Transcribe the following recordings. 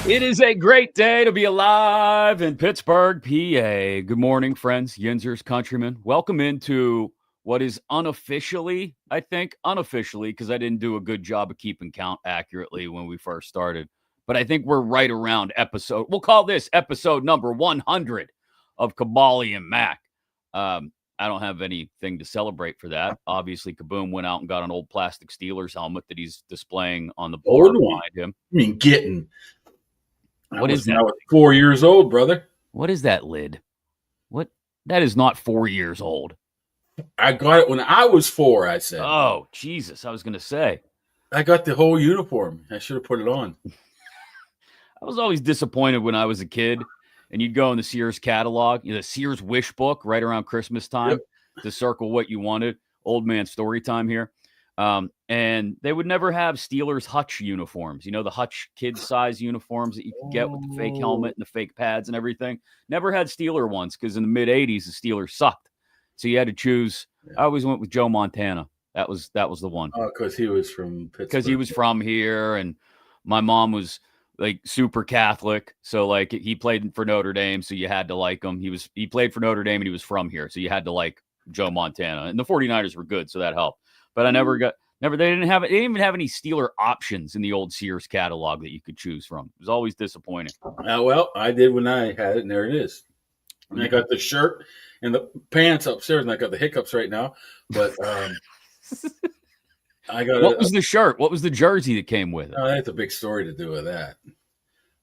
It is a great day to be alive in Pittsburgh, PA. Good morning, friends, Yinzers, countrymen. Welcome into what is unofficially, because I didn't do a good job of keeping count accurately when we first started. But I think we're right around we'll call this episode number 100 of Kaboly+Mack. I don't have anything to celebrate for that. Obviously, Kaboom went out and got an old plastic Steelers helmet that he's displaying on the bar behind him. I mean, getting. What is that? I was 4 years old, brother. What is that lid? What? That is not 4 years old. I got it when I was 4, I said. Oh, Jesus. I was going to say. I got the whole uniform. I should have put it on. I was always disappointed when I was a kid and you'd go in the Sears catalog, the Sears wish book right around Christmas time to circle what you wanted. Old man story time here. And they would never have Steelers Hutch uniforms, the Hutch kid size uniforms that you could get with the fake helmet and the fake pads and everything. Never had Steeler ones because in the mid 80s, the Steelers sucked. So you had to choose. I always went with Joe Montana. That was the one. Oh, because he was from Pittsburgh. Because he was from here, and my mom was like super Catholic. So like he played for Notre Dame, so you had to like him. He played for Notre Dame and he was from here. So you had to like Joe Montana. And the 49ers were good, so that helped. But I they didn't even have any Steeler options in the old Sears catalog that you could choose from. It was always disappointing. Well, I did when I had it, and there it is. And I got the shirt and the pants upstairs, and I got the hiccups right now. But I got. What was the shirt? What was the jersey that came with it? That's a big story to do with that.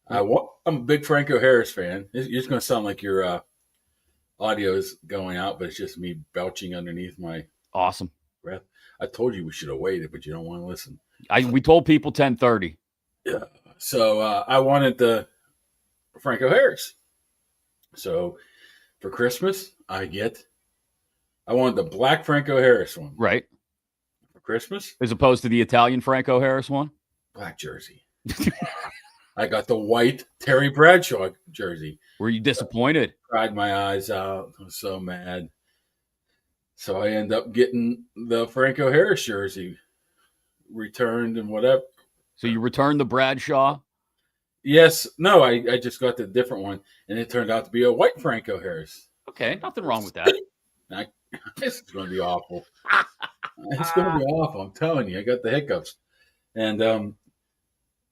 I'm a big Franco Harris fan. It's going to sound like your audio is going out, but it's just me belching underneath my awesome breath. I told you we should have waited, but you don't want to listen. We told people 10:30. Yeah. So I wanted the Franco Harris. So for Christmas, I wanted the black Franco Harris one. Right. For Christmas. As opposed to the Italian Franco Harris one? Black jersey. I got the white Terry Bradshaw jersey. Were you disappointed? I cried my eyes out. I was so mad. So I end up getting the Franco Harris jersey returned and whatever. So you returned the Bradshaw? Yes. No, I just got the different one, and it turned out to be a white Franco Harris. Okay, nothing wrong with that. This is going to be awful. It's going to be awful. I'm telling you, I got the hiccups. And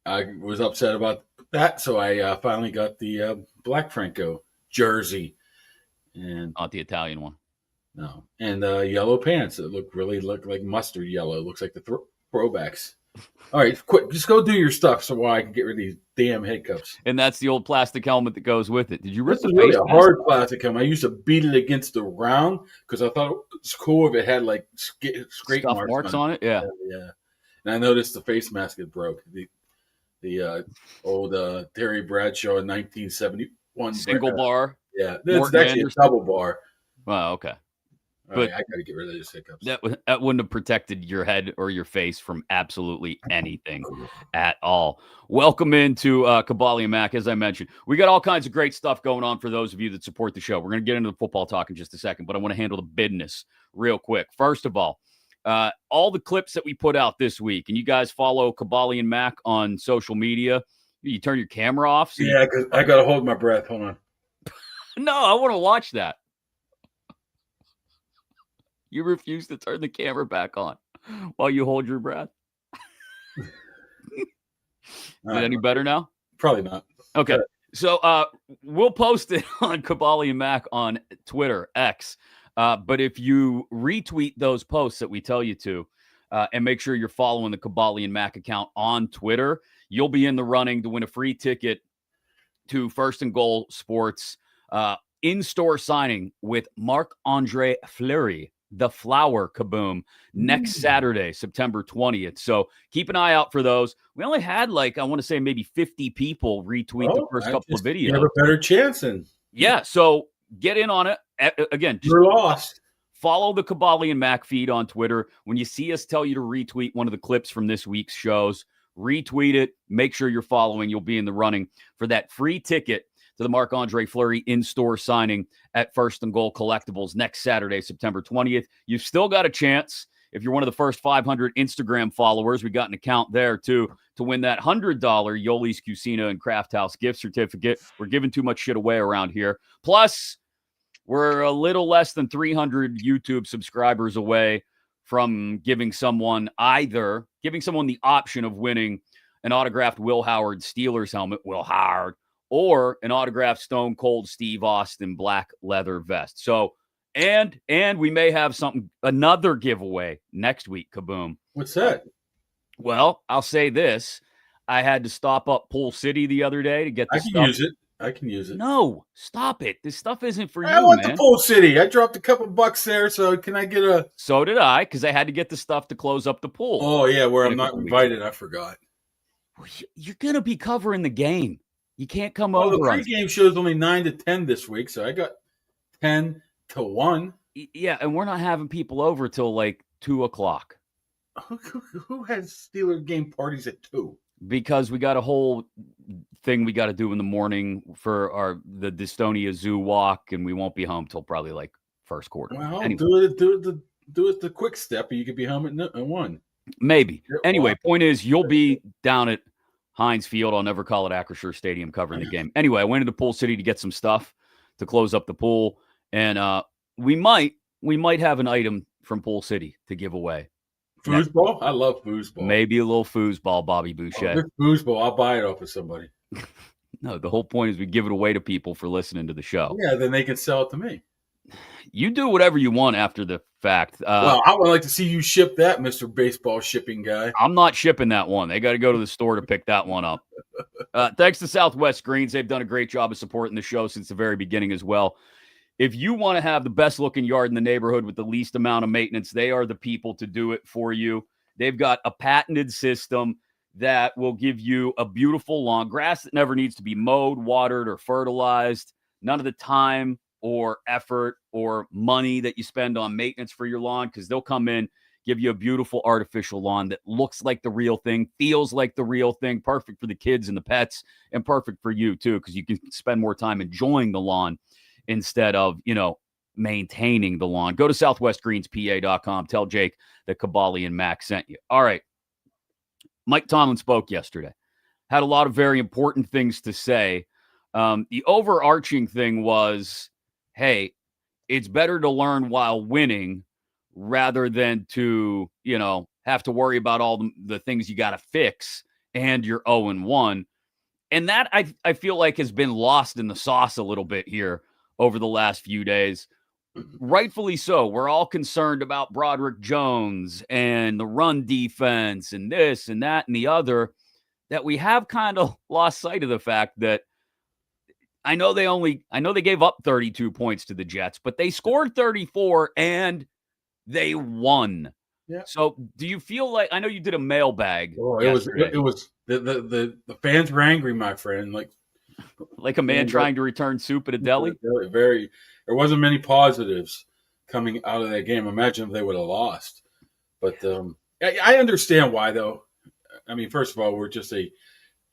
I was upset about that, so I finally got the black Franco jersey. And not the Italian one. No. And yellow pants that look like mustard yellow. It looks like the throwbacks. All right, quick. Just go do your stuff so I can get rid of these damn hiccups. And that's the old plastic helmet that goes with it. Did you rip the face really a hard plastic helmet. I used to beat it against the round because I thought it was cool if it had like scrape marks on it. Yeah. And I noticed the face mask had broke. The old Terry Bradshaw 1971 single bar. Yeah, it's actually a double bar. Wow. Okay. But I got to get rid of those hiccups. That wouldn't have protected your head or your face from absolutely anything at all. Welcome into Kaboly+Mack. As I mentioned, we got all kinds of great stuff going on for those of you that support the show. We're going to get into the football talk in just a second, but I want to handle the business real quick. First of all the clips that we put out this week, and you guys follow Kaboly+Mack on social media. You turn your camera off. So because I got to hold my breath. Hold on. No, I want to watch that. You refuse to turn the camera back on while you hold your breath. Is it any better now? Probably not. Okay. So we'll post it on Kaboly+Mack on Twitter, X. But if you retweet those posts that we tell you to and make sure you're following the Kaboly+Mack account on Twitter, you'll be in the running to win a free ticket to First and Goal Sports in-store signing with Marc-Andre Fleury, the Flower Kaboom, next Saturday, September 20th. So keep an eye out for those. We only had I want to say maybe 50 people retweet the first couple of videos. You have a better chance than. Yeah, so get in on it. Again, you're lost. Follow the Kaboly+Mack feed on Twitter. When you see us tell you to retweet one of the clips from this week's shows, retweet it. Make sure you're following. You'll be in the running for that free ticket to the Marc-Andre Fleury in-store signing at First and Goal Collectibles next Saturday, September 20th. You've still got a chance. If you're one of the first 500 Instagram followers, we got an account there too to win that $100 Yoli's Cucina and Craft House gift certificate. We're giving too much shit away around here. Plus, we're a little less than 300 YouTube subscribers away from giving someone the option of winning an autographed Will Howard Steelers helmet, Will Howard, or an autographed Stone Cold Steve Austin black leather vest. So, and we may have another giveaway next week, Kaboom. What's that? Well, I'll say this. I had to stop up Pool City the other day to get the stuff. I can use it. No, stop it. This stuff isn't for you, I went man. to Pool City. I dropped a couple bucks there, so can I get a... So did I, because I had to get the stuff to close up the pool. Oh, yeah, where I'm not invited. I forgot. You're going to be covering the game. You can't come over. The pregame show is only 9 to 10 this week, so I got 10 to 1. Yeah, and we're not having people over till like 2 o'clock. Who has Steeler game parties at 2? Because we got a whole thing we got to do in the morning for the Dystonia Zoo walk, and we won't be home till probably like first quarter. Well, anyway. do it the quick step, and you could be home at 1. Maybe. Anyway, point is, you'll be down at Heinz Field. I'll never call it Acrisure Stadium covering the game. Anyway, I went into Pool City to get some stuff to close up the pool, and we might have an item from Pool City to give away. Foosball? I love foosball. Maybe a little foosball, Bobby Boucher. Foosball, I'll buy it off of somebody. No, the whole point is we give it away to people for listening to the show. Yeah, then they can sell it to me. You do whatever you want after the fact. Well, I would like to see you ship that, Mr. Baseball shipping guy. I'm not shipping that one. They got to go to the store to pick that one up. Thanks to Southwest Greens. They've done a great job of supporting the show since the very beginning as well. If you want to have the best looking yard in the neighborhood with the least amount of maintenance, they are the people to do it for you. They've got a patented system that will give you a beautiful lawn, grass that never needs to be mowed, watered, or fertilized. None of the time or effort or money that you spend on maintenance for your lawn, because they'll come in, give you a beautiful artificial lawn that looks like the real thing, feels like the real thing, perfect for the kids and the pets, and perfect for you too, because you can spend more time enjoying the lawn instead of, maintaining the lawn. Go to southwestgreenspa.com. Tell Jake that Kaboly+Mack sent you. All right. Mike Tomlin spoke yesterday. Had a lot of very important things to say. The overarching thing was, hey, it's better to learn while winning rather than to, have to worry about all the things you got to fix and you're 0-1. And that I feel like has been lost in the sauce a little bit here over the last few days. Rightfully so. We're all concerned about Broderick Jones and the run defense and this and that and the other, that we have kind of lost sight of the fact that I know they gave up 32 points to the Jets, but they scored 34 and they won. Yeah. So do you feel like, I know you did a mailbag. Oh, it was the fans were angry, my friend. Like a man trying to return soup at a deli? There wasn't many positives coming out of that game. Imagine if they would have lost. But I understand why, though. I mean, first of all, we're just a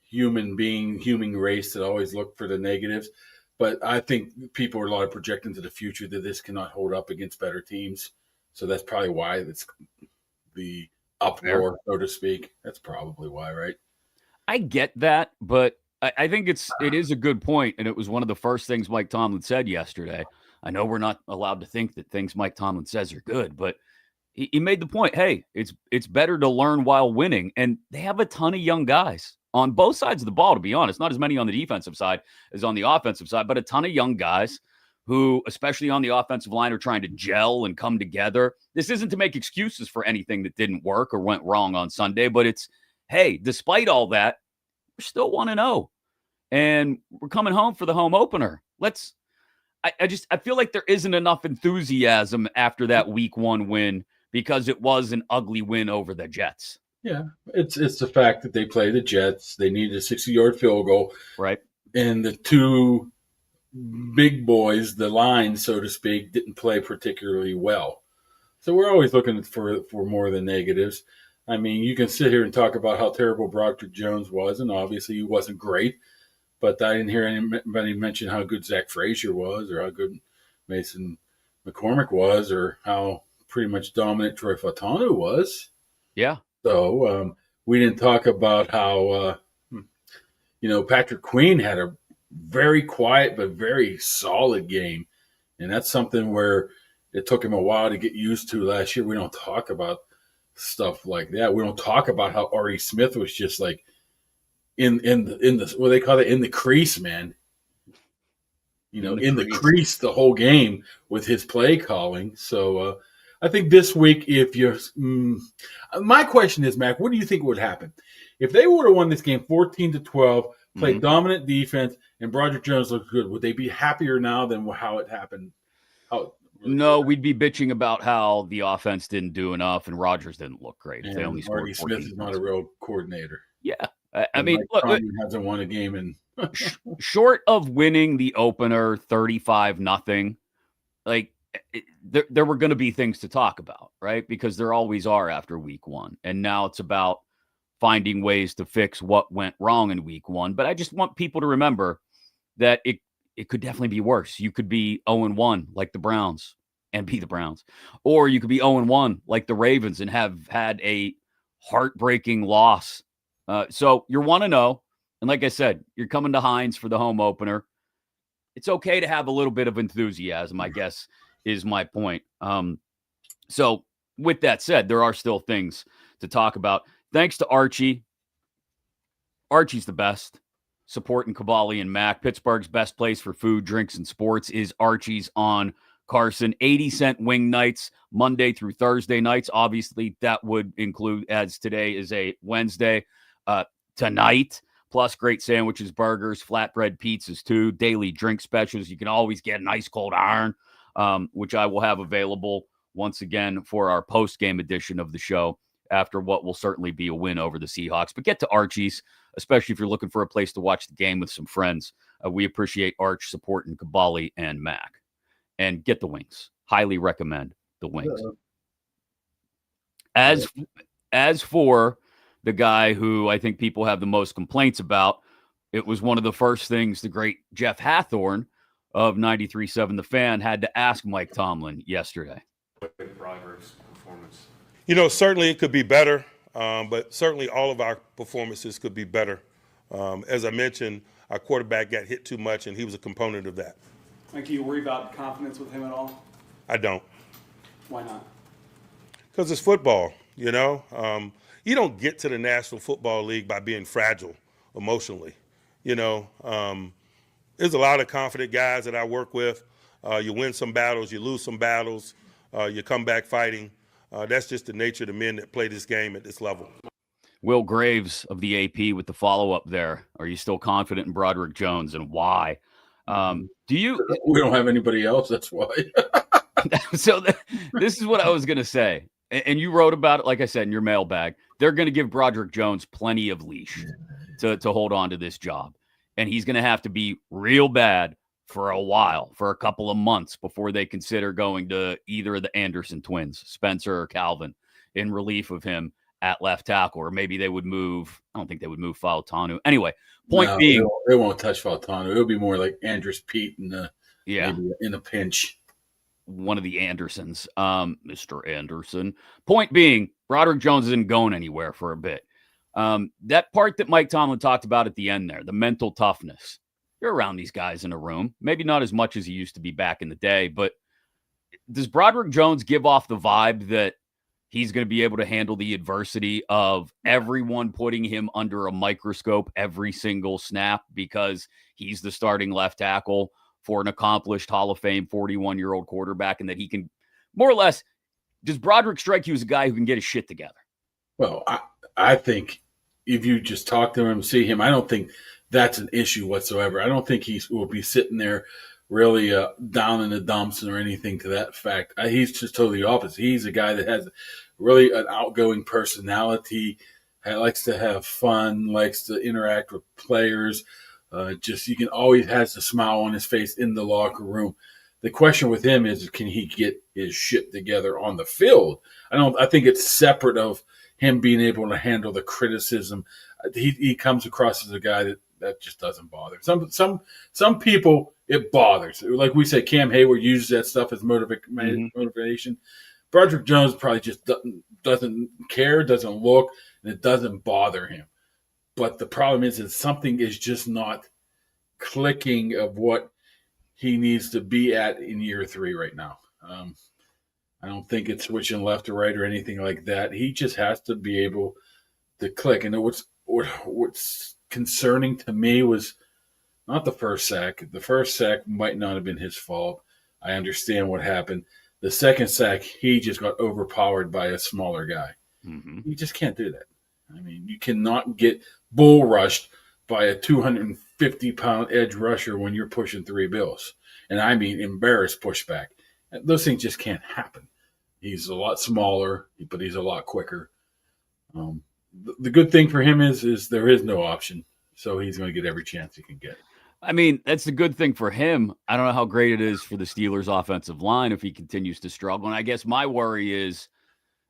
human race that always look for the negatives. But I think people are a lot of projecting to the future that this cannot hold up against better teams. So that's probably why it's the uproar, so to speak. That's probably why, right? I get that, but I think it is a good point, and it was one of the first things Mike Tomlin said yesterday. I know we're not allowed to think that things Mike Tomlin says are good, but he made the point, hey, it's better to learn while winning, and they have a ton of young guys on both sides of the ball, to be honest. Not as many on the defensive side as on the offensive side, but a ton of young guys who, especially on the offensive line, are trying to gel and come together. This isn't to make excuses for anything that didn't work or went wrong on Sunday, but it's, hey, despite all that, we're still 1-0, and we're coming home for the home opener. I feel like there isn't enough enthusiasm after that week 1 win because it was an ugly win over the Jets. Yeah, it's the fact that they play the Jets. They needed a 60-yard field goal. Right. And the two big boys, the line, so to speak, didn't play particularly well. So we're always looking for more than negatives. I mean, you can sit here and talk about how terrible Broderick Jones was, and obviously he wasn't great. But I didn't hear anybody mention how good Zach Frazier was or how good Mason McCormick was or how pretty much dominant Troy Fautanu was. Yeah. So we didn't talk about how, Patrick Queen had a very quiet but very solid game. And that's something where it took him a while to get used to last year. We don't talk about stuff like that. We don't talk about how Artie Smith was just like in the what they call it, in the crease, man. In the crease the whole game with his play calling. So I think this week, if you're my question is, Mac, what do you think would happen if they would have won this game 14-12, played dominant defense, and Broderick Jones looked good? Would they be happier now than how it happened? No, we'd be bitching about how the offense didn't do enough and Rodgers didn't look great. And they only scored Artie Smith is not a real coordinator. Yeah. I mean, Mike Tomlin hasn't won a game in short of winning the opener 35-0, like there were going to be things to talk about, right? Because there always are after week one. And now it's about finding ways to fix what went wrong in week one. But I just want people to remember that it could definitely be worse. You could be 0-1 like the Browns and be the Browns. Or you could be 0-1 like the Ravens and have had a heartbreaking loss. So you're 1-0. And like I said, you're coming to Heinz for the home opener. It's okay to have a little bit of enthusiasm, I guess, is my point. So with that said, there are still things to talk about. Thanks to Archie. Archie's the best. Supporting Kaboly+Mack. Pittsburgh's best place for food, drinks, and sports is Archie's on Carson. 80-cent wing nights, Monday through Thursday nights. Obviously, that would include, as today is a Wednesday, tonight. Plus great sandwiches, burgers, flatbread pizzas too. Daily drink specials. You can always get an ice cold iron, which I will have available once again for our post-game edition of the show after what will certainly be a win over the Seahawks. But get to Archie's, especially if you're looking for a place to watch the game with some friends. We appreciate Arch supporting Kaboly+Mack. And get the wings. Highly recommend the wings. As for the guy who I think people have the most complaints about, it was one of the first things the great Jeff Hathorn of 93.7 The Fan had to ask Mike Tomlin yesterday. Broderick's performance. Certainly it could be better, but certainly all of our performances could be better. As I mentioned, our quarterback got hit too much, and he was a component of that. Do you worry about confidence with him at all? I don't. Why not? Because it's football, You don't get to the National Football League by being fragile emotionally. There's a lot of confident guys that I work with. You win some battles, you lose some battles, you come back fighting. That's just the nature of the men that play this game at this level. Will Graves of the AP with the follow-up there. Are you still confident in Broderick Jones, and why? We don't have anybody else, that's why. So this is what I was going to say. And you wrote about it, like I said, in your mailbag. They're going to give Broderick Jones plenty of leash to hold on to this job. And he's going to have to be real bad for a while, for a couple of months before they consider going to either of the Anderson twins, Spencer or Calvin, in relief of him at left tackle. Or maybe they would move. I don't think they would move Fautanu. Anyway, point being. They won't touch Fautanu. It'll be more like Andrus Pete maybe in a pinch. One of the Andersons, Mr. Anderson. Point being, Broderick Jones isn't going anywhere for a bit. That part that Mike Tomlin talked about at the end there, the mental toughness. You're around these guys in a room, maybe not as much as he used to be back in the day, but does Broderick Jones give off the vibe that he's going to be able to handle the adversity of everyone putting him under a microscope every single snap because he's the starting left tackle for an accomplished Hall of Fame 41-year-old quarterback, and that he can more or less, does Broderick strike you as a guy who can get his shit together? Well, I think if you just talk to him, see him, I don't think that's an issue whatsoever. I don't think he will be sitting there really down in the dumps or anything to that fact. He's just totally opposite. He's a guy that has really an outgoing personality, likes to have fun, likes to interact with players. You can always has a smile on his face in the locker room. The question with him is, can he get his shit together on the field? I think it's separate of him being able to handle the criticism. He comes across as a guy that just doesn't bother. Some people it bothers. Like we say, Cam Hayward uses that stuff as motivation. Broderick Jones probably just doesn't care, doesn't look, and it doesn't bother him. But the problem is something is just not clicking of what he needs to be at in year 3 right now. I don't think it's switching left or right or anything like that. He just has to be able to click. And what's concerning to me was not the first sack. The first sack might not have been his fault. I understand what happened. The second sack, he just got overpowered by a smaller guy. Mm-hmm. You just can't do that. I mean, you cannot get bull rushed by a 250-pound edge rusher when you're pushing 3 bills. And I mean embarrassed pushback. Those things just can't happen. He's a lot smaller, but he's a lot quicker. The good thing for him is there is no option, so he's going to get every chance he can get. I mean, that's the good thing for him. I don't know how great it is for the Steelers' offensive line if he continues to struggle. And I guess my worry is,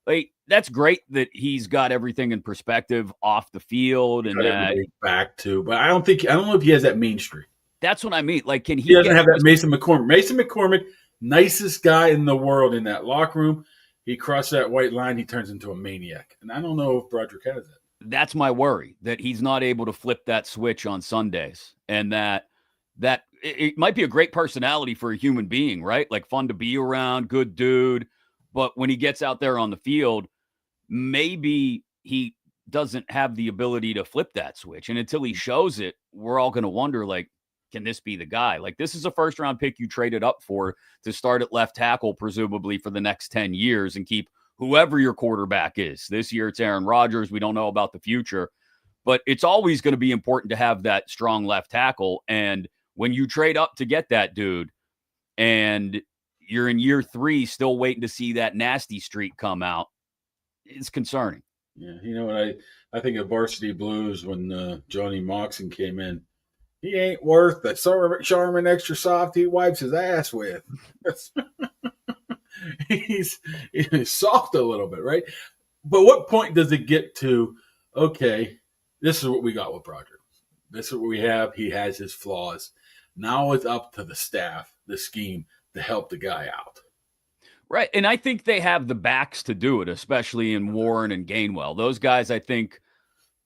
like, that's great that he's got everything in perspective off the field and that back to. But I don't know if he has that mean streak. That's what I mean. Like, can he doesn't have that Mason McCormick. Mason McCormick, nicest guy in the world in that locker room. He crossed that white line, he turns into a maniac. And I don't know if Broderick has that. That's my worry, that he's not able to flip that switch on Sundays, and that it might be a great personality for a human being, right? Like, fun to be around, good dude. But when he gets out there on the field, maybe he doesn't have the ability to flip that switch. And until he shows it, we're all going to wonder, like, can this be the guy? Like, this is a first-round pick you traded up for to start at left tackle, presumably for the next 10 years, and keep whoever your quarterback is. This year it's Aaron Rodgers. We don't know about the future, but it's always going to be important to have that strong left tackle. And when you trade up to get that dude and you're in year 3 still waiting to see that nasty streak come out, it's concerning. Yeah, you know what? I think of Varsity Blues when Johnny Moxon came in. He ain't worth the Charmin Extra Soft he wipes his ass with. He's soft a little bit, right? But what point does it get to, okay, this is what we got with Broderick. This is what we have. He has his flaws. Now it's up to the staff, the scheme, to help the guy out. Right. And I think they have the backs to do it, especially in Warren and Gainwell. Those guys, I think,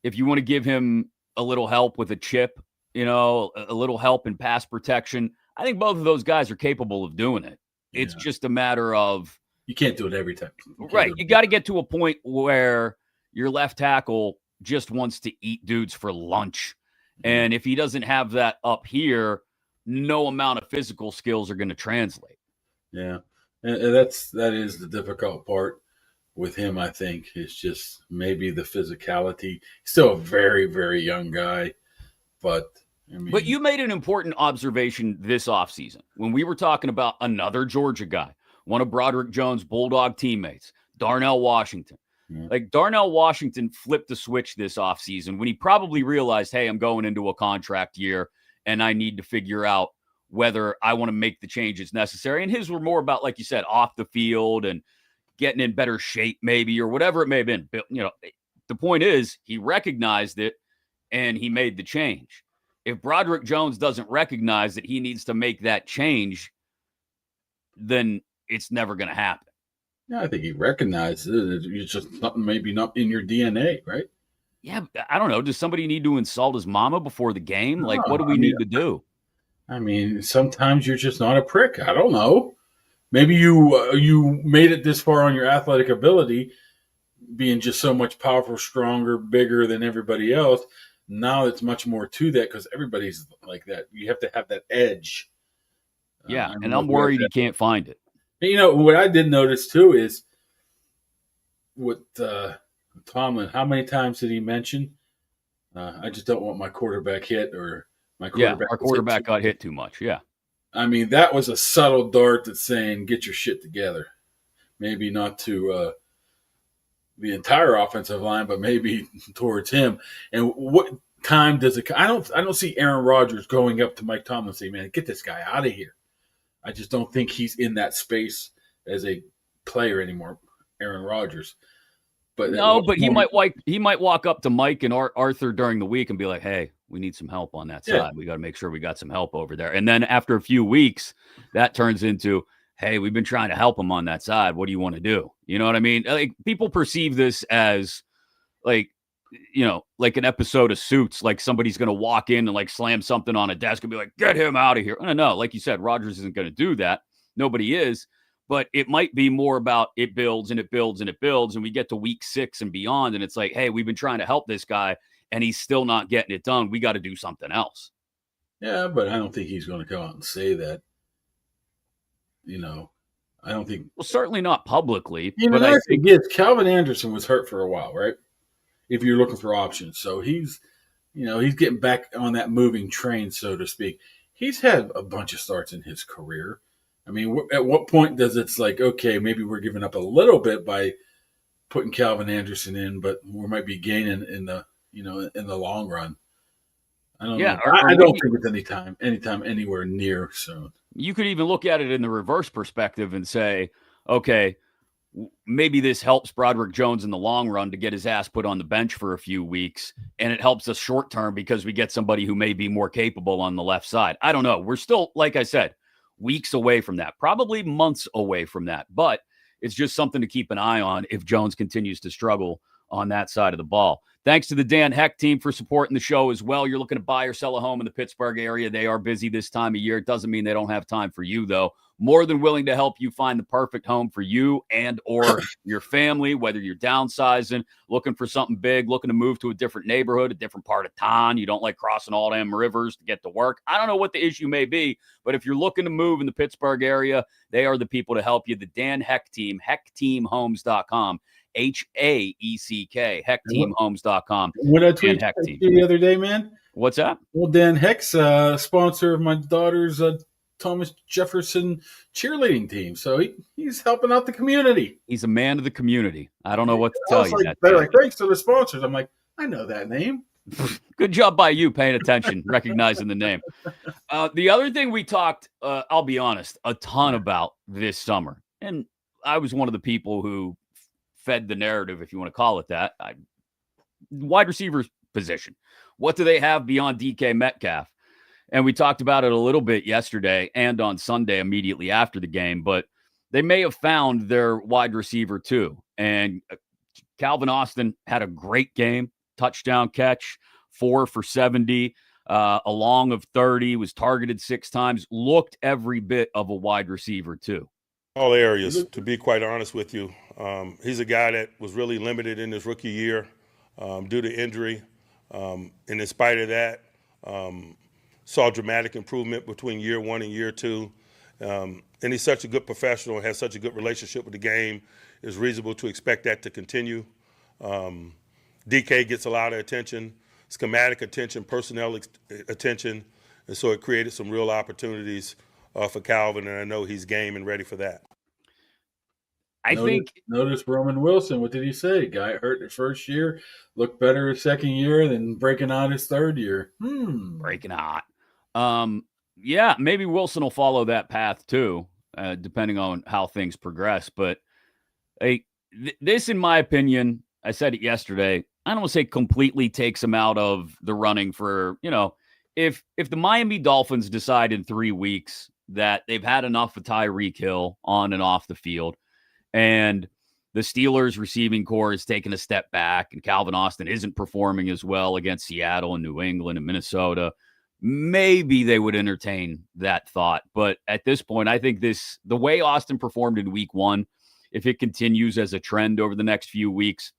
if you want to give him a little help with a chip, you know, a little help in pass protection, I think both of those guys are capable of doing it. It's just a matter of, you can't do it every time. Right. You got to get to a point where your left tackle just wants to eat dudes for lunch. And if he doesn't have that up here, no amount of physical skills are going to translate. Yeah. And that is the difficult part with him, I think. It's just maybe the physicality. Still a very, very young guy, but I mean, but you made an important observation this offseason when we were talking about another Georgia guy, one of Broderick Jones' Bulldog teammates, Darnell Washington. Yeah. Like, Darnell Washington flipped the switch this offseason when he probably realized, hey, I'm going into a contract year and I need to figure out whether I want to make the changes necessary. And his were more about, like you said, off the field and getting in better shape maybe, or whatever it may have been. But, you know, the point is he recognized it and he made the change. If Broderick Jones doesn't recognize that he needs to make that change, then it's never going to happen. Yeah, I think he recognizes it. It's just something maybe not in your DNA, right? Yeah, I don't know. Does somebody need to insult his mama before the game? Like, what do we need to do? I mean, sometimes you're just not a prick. I don't know. Maybe you made it this far on your athletic ability, being just so much powerful, stronger, bigger than everybody else. Now it's much more to that because everybody's like that. You have to have that edge. Yeah, and I'm worried he can't find it. And, you know, what I did notice too is with Tomlin, how many times did he mention, I just don't want my quarterback hit, or my quarterback. Yeah, our quarterback got hit too much. Yeah. I mean, that was a subtle dart that's saying, get your shit together. Maybe not to the entire offensive line, but maybe towards him. And what time does it? I don't see Aaron Rodgers going up to Mike Tomlin and saying, man, get this guy out of here. I just don't think he's in that space as a player anymore, Aaron Rodgers. But no, but he might walk up to Mike and Arthur during the week and be like, hey, we need some help on that side. We got to make sure we got some help over there. And then after a few weeks, that turns into, hey, we've been trying to help him on that side. What do you want to do? You know what I mean? Like, people perceive this as like, like an episode of Suits, like somebody's going to walk in and like slam something on a desk and be like, get him out of here. I don't know. Like you said, Rodgers isn't going to do that. Nobody is. But it might be more about it builds and it builds and it builds. And we get to week 6 and beyond. And it's like, hey, we've been trying to help this guy and he's still not getting it done. We got to do something else. Yeah, but I don't think he's going to come out and say that. I don't think. Well, certainly not publicly. But I think Calvin Anderson was hurt for a while, right? If you're looking for options. So he's getting back on that moving train, so to speak. He's had a bunch of starts in his career. I mean, at what point does it's like, okay, maybe we're giving up a little bit by putting Calvin Anderson in, but we might be gaining in the long run. I don't know. I don't think it's anytime, anywhere near soon. You could even look at it in the reverse perspective and say, okay, maybe this helps Broderick Jones in the long run to get his ass put on the bench for a few weeks, and it helps us short term because we get somebody who may be more capable on the left side. I don't know. We're still, like I said, weeks away from that, probably months away from that, but it's just something to keep an eye on if Jones continues to struggle on that side of the ball. Thanks to the Dan Heck team for supporting the show as well. You're looking to buy or sell a home in the Pittsburgh area. They are busy this time of year. It doesn't mean they don't have time for you, though. More than willing to help you find the perfect home for you and or your family, whether you're downsizing, looking for something big, looking to move to a different neighborhood, a different part of town. You don't like crossing all them rivers to get to work. I don't know what the issue may be, but if you're looking to move in the Pittsburgh area, they are the people to help you. The Dan Heck team, heckteamhomes.com. HAECK, heckteamhomes.com. What I tweeted the other day, man. What's that? Well, Dan Heck's sponsor of my daughter's Thomas Jefferson cheerleading team. So he's helping out the community. He's a man of the community. I don't know what to tell you. They're like, thanks to the sponsors. I'm like, I know that name. Good job by you paying attention, recognizing the name. The other thing we talked, I'll be honest, a ton about this summer. And I was one of the people who fed the narrative, if you want to call it that. Wide receivers position. What do they have beyond DK Metcalf? And we talked about it a little bit yesterday and on Sunday immediately after the game, but they may have found their wide receiver too. And Calvin Austin had a great game, touchdown catch, 4 for 70, a long of 30, was targeted 6 times, looked every bit of a wide receiver too. All areas, to be quite honest with you. He's a guy that was really limited in his rookie year due to injury. And in spite of that, saw dramatic improvement between year 1 and year 2. And he's such a good professional, has such a good relationship with the game. It's reasonable to expect that to continue. DK gets a lot of attention, schematic attention, personnel attention. And so it created some real opportunities for Calvin, and I know he's game and ready for that. Notice Roman Wilson. What did he say? Guy hurt his first year, looked better his second year, than breaking out his third year. Breaking out. Yeah, maybe Wilson will follow that path too, depending on how things progress. But this, in my opinion, I said it yesterday, I don't want to say completely takes him out of the running for, if the Miami Dolphins decide in 3 weeks that they've had enough of Tyreek Hill on and off the field, and the Steelers receiving core is taking a step back, and Calvin Austin isn't performing as well against Seattle and New England and Minnesota, maybe they would entertain that thought. But at this point, I think the way Austin performed in week 1, if it continues as a trend over the next few weeks,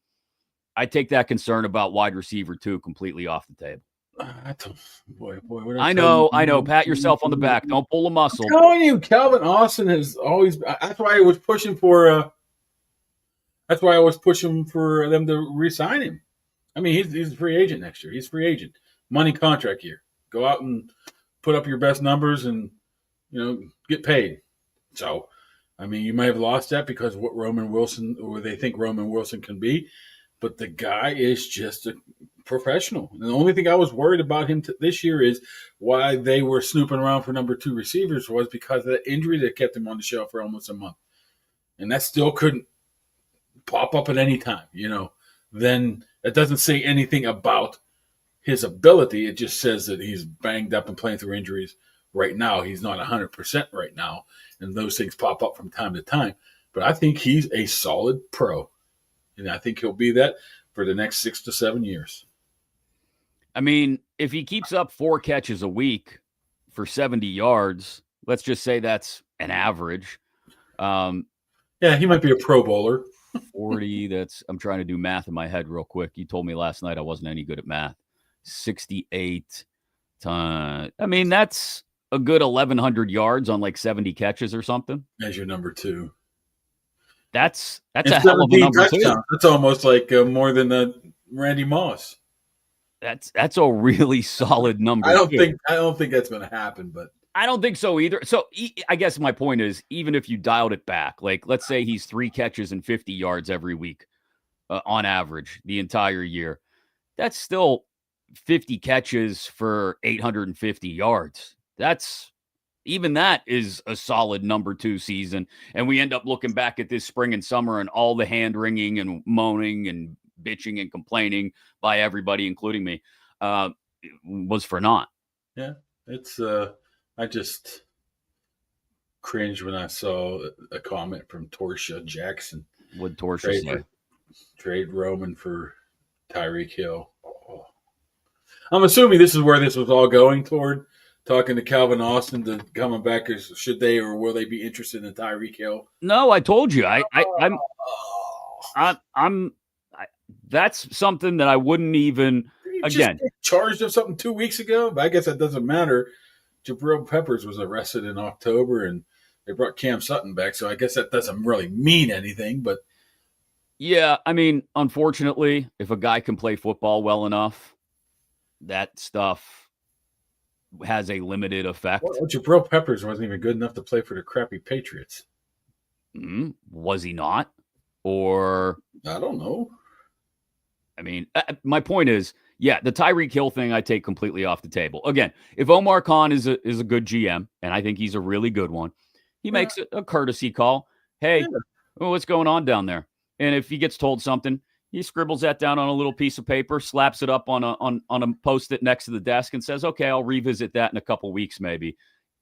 I take that concern about wide receiver 2 completely off the table. I know. Pat yourself on the back. Don't pull a muscle. I'm telling you, Calvin Austin has always. That's why I was pushing for. That's why I was pushing for them to re-sign him. I mean, he's a free agent next year. He's a free agent, money contract year. Go out and put up your best numbers, and get paid. So, I mean, you may have lost that because what Roman Wilson, or they think Roman Wilson can be, but the guy is just a professional. And the only thing I was worried about him this year is why they were snooping around for number 2 receivers was because of the injury that kept him on the shelf for almost a month. And that still couldn't pop up at any time, Then it doesn't say anything about his ability. It just says that he's banged up and playing through injuries right now. He's not 100% right now, and those things pop up from time to time. But I think he's a solid pro, and I think he'll be that for the next 6 to 7 years. I mean, if he keeps up 4 catches a week for 70 yards, let's just say that's an average. Yeah, he might be a Pro Bowler. 40, I'm trying to do math in my head real quick. You told me last night I wasn't any good at math. 68 times. I mean, that's a good 1,100 yards on like 70 catches or something. As your number 2. That's a hell of a number touchdowns. 2. That's almost like more than Randy Moss. That's a really solid number. I don't think that's going to happen, but I don't think so either. So I guess my point is, even if you dialed it back, like let's say he's 3 catches and 50 yards every week on average the entire year, that's still 50 catches for 850 yards. Even that is a solid number 2 season. And we end up looking back at this spring and summer and all the hand wringing and moaning and bitching and complaining by everybody, including me, was for naught. Yeah, it's I just cringed when I saw a comment from Torsha Jackson. What Torsha say? Trade Roman for Tyreek Hill. Oh. I'm assuming this is where this was all going toward, talking to Calvin Austin to coming back. Should they or will they be interested in Tyreek Hill? No, I told you. I'm that's something that I wouldn't even again just charged of something 2 weeks ago, but I guess that doesn't matter. Jabril Peppers was arrested in October, and they brought Cam Sutton back, so I guess that doesn't really mean anything. But yeah, I mean, unfortunately, if a guy can play football well enough, that stuff has a limited effect. Well, Jabril Peppers wasn't even good enough to play for the crappy Patriots. Was he not? Or I don't know. I mean, my point is, yeah, the Tyreek Hill thing I take completely off the table. Again, if Omar Khan is a good GM, and I think he's a really good one, he makes a courtesy call. Hey, what's going on down there? And if he gets told something, he scribbles that down on a little piece of paper, slaps it up on a Post-it next to the desk, and says, "Okay, I'll revisit that in a couple weeks, maybe,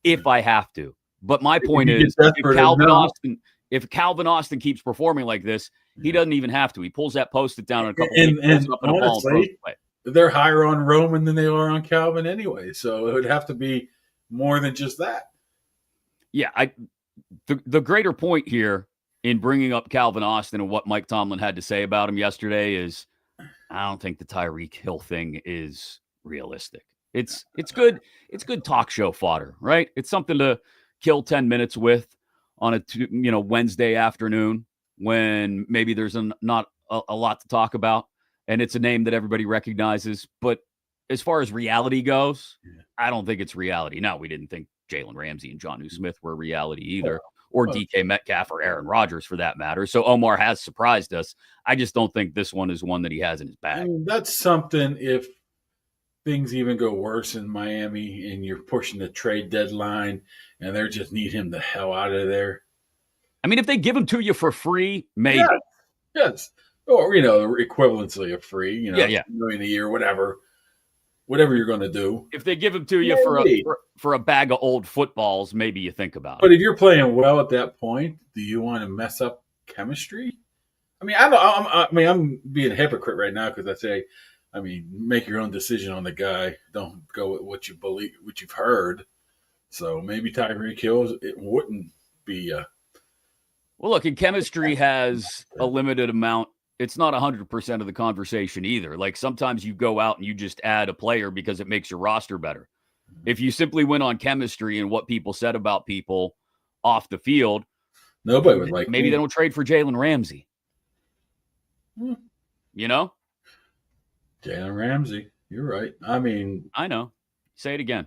if I have to." But my point is, if Calvin Austin keeps performing like this, he doesn't even have to. He pulls that Post-it down in a couple weeks, pulls it up in a ball and throws it away. They're higher on Roman than they are on Calvin anyway, so it would have to be more than just that. Yeah, the greater point here in bringing up Calvin Austin and what Mike Tomlin had to say about him yesterday is, I don't think the Tyreek Hill thing is realistic. It's good talk show fodder, right? It's something to kill 10 minutes with on a Wednesday afternoon when maybe there's not a lot to talk about. And it's a name that everybody recognizes. But as far as reality goes, I don't think it's reality. No, we didn't think Jalen Ramsey and Jonnu Smith were reality either, or DK Metcalf or Aaron Rodgers for that matter. So Omar has surprised us. I just don't think this one is one that he has in his bag. I mean, that's something if things even go worse in Miami and you're pushing the trade deadline and they just need him the hell out of there. I mean, if they give him to you for free, maybe. Yes. Or, the equivalency of free, $1 million a year, whatever you're going to do. If they give them to you for a bag of old footballs, maybe you think about it. But if you're playing well at that point, do you want to mess up chemistry? I mean, I'm being a hypocrite right now because I say, make your own decision on the guy. Don't go with what you believe, what you've heard. So maybe Tyreek Hill, it wouldn't be. Well, look, and chemistry has a limited amount. It's not 100% of the conversation either. Like sometimes you go out and you just add a player because it makes your roster better. If you simply went on chemistry and what people said about people off the field, nobody would like. Maybe they don't trade for Jalen Ramsey. Jalen Ramsey. You're right. I know. Say it again.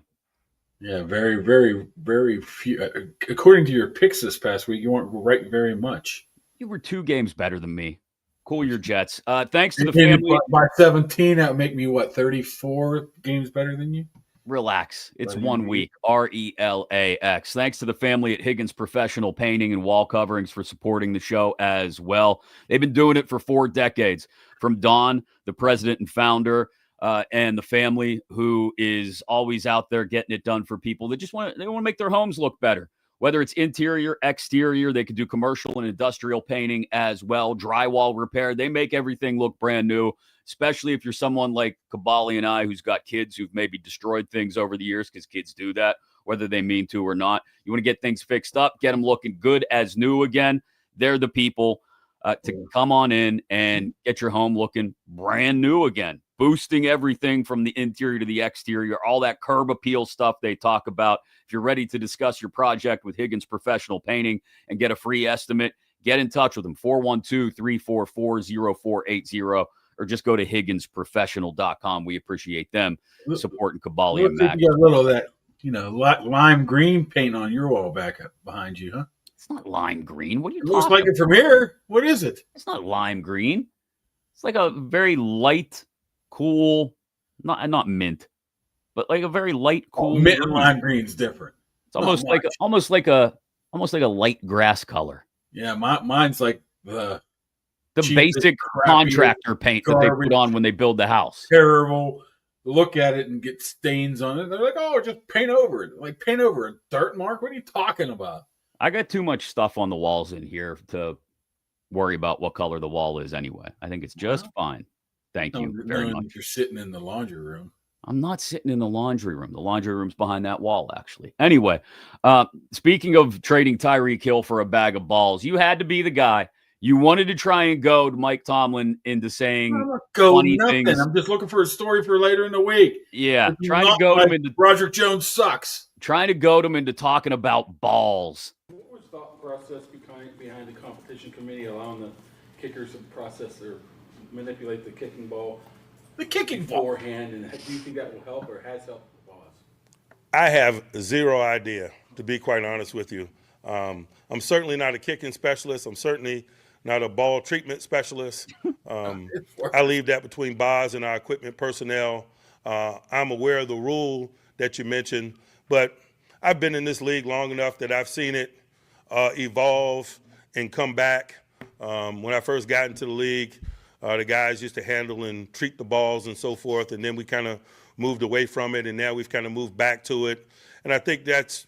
Yeah, very, very, very few. According to your picks this past week, you weren't right very much. You were 2 games better than me. Cool your jets. Thanks to the family. By 17, that would make me, 34 games better than you? Relax. It's 1 week. RELAX. Thanks to the family at Higgins Professional Painting and Wall Coverings for supporting the show as well. They've been doing it for 4 decades. From Don, the president and founder, and the family who is always out there getting it done for people that just want to make their homes look better. Whether it's interior, exterior, they could do commercial and industrial painting as well, drywall repair. They make everything look brand new, especially if you're someone like Kaboly and I who's got kids who've maybe destroyed things over the years, because kids do that, whether they mean to or not. You want to get things fixed up, get them looking good as new again. They're the people to come on in and get your home looking brand new again, boosting everything from the interior to the exterior, all that curb appeal stuff they talk about. If you're ready to discuss your project with Higgins Professional Painting and get a free estimate, get in touch with them, 412-344-0480, or just go to higginsprofessional.com. We appreciate them supporting Kaboly and Mack. You got a little of that, lime green paint on your wall back up behind you, huh? It's not lime green. What are you It talking looks like about? it from here. What is it? It's not lime green. It's like a very light, cool, not mint, but like a very light, cool. Mint and lime green's different. It's almost like a light grass color. Yeah, mine's like the basic contractor paint that they put on when they build the house. Terrible. Look at it and get stains on it. They're like, oh, just paint over it. Like, paint over a dirt mark? What are you talking about? I got too much stuff on the walls in here to worry about what color the wall is anyway. I think it's just fine. Thank you very much. You're sitting in the laundry room. I'm not sitting in the laundry room. The laundry room's behind that wall, actually. Anyway, speaking of trading Tyreek Hill for a bag of balls, you had to be the guy. You wanted to try and goad Mike Tomlin into saying funny things. I'm just looking for a story for later in the week. Yeah, trying to goad him into Broderick Jones sucks. Trying to goad him into talking about balls. What was the thought process behind the competition committee allowing the kickers to process or manipulate the kicking ball? The kicking ball. Beforehand, and do you think that will help or has helped the balls? I have zero idea, to be quite honest with you. I'm certainly not a kicking specialist. I'm certainly not a ball treatment specialist. I leave that between Boz and our equipment personnel. I'm aware of the rule that you mentioned, but I've been in this league long enough that I've seen it evolve and come back. When I first got into the league, the guys used to handle and treat the balls and so forth, and then we kind of moved away from it, and now we've kind of moved back to it. And I think that's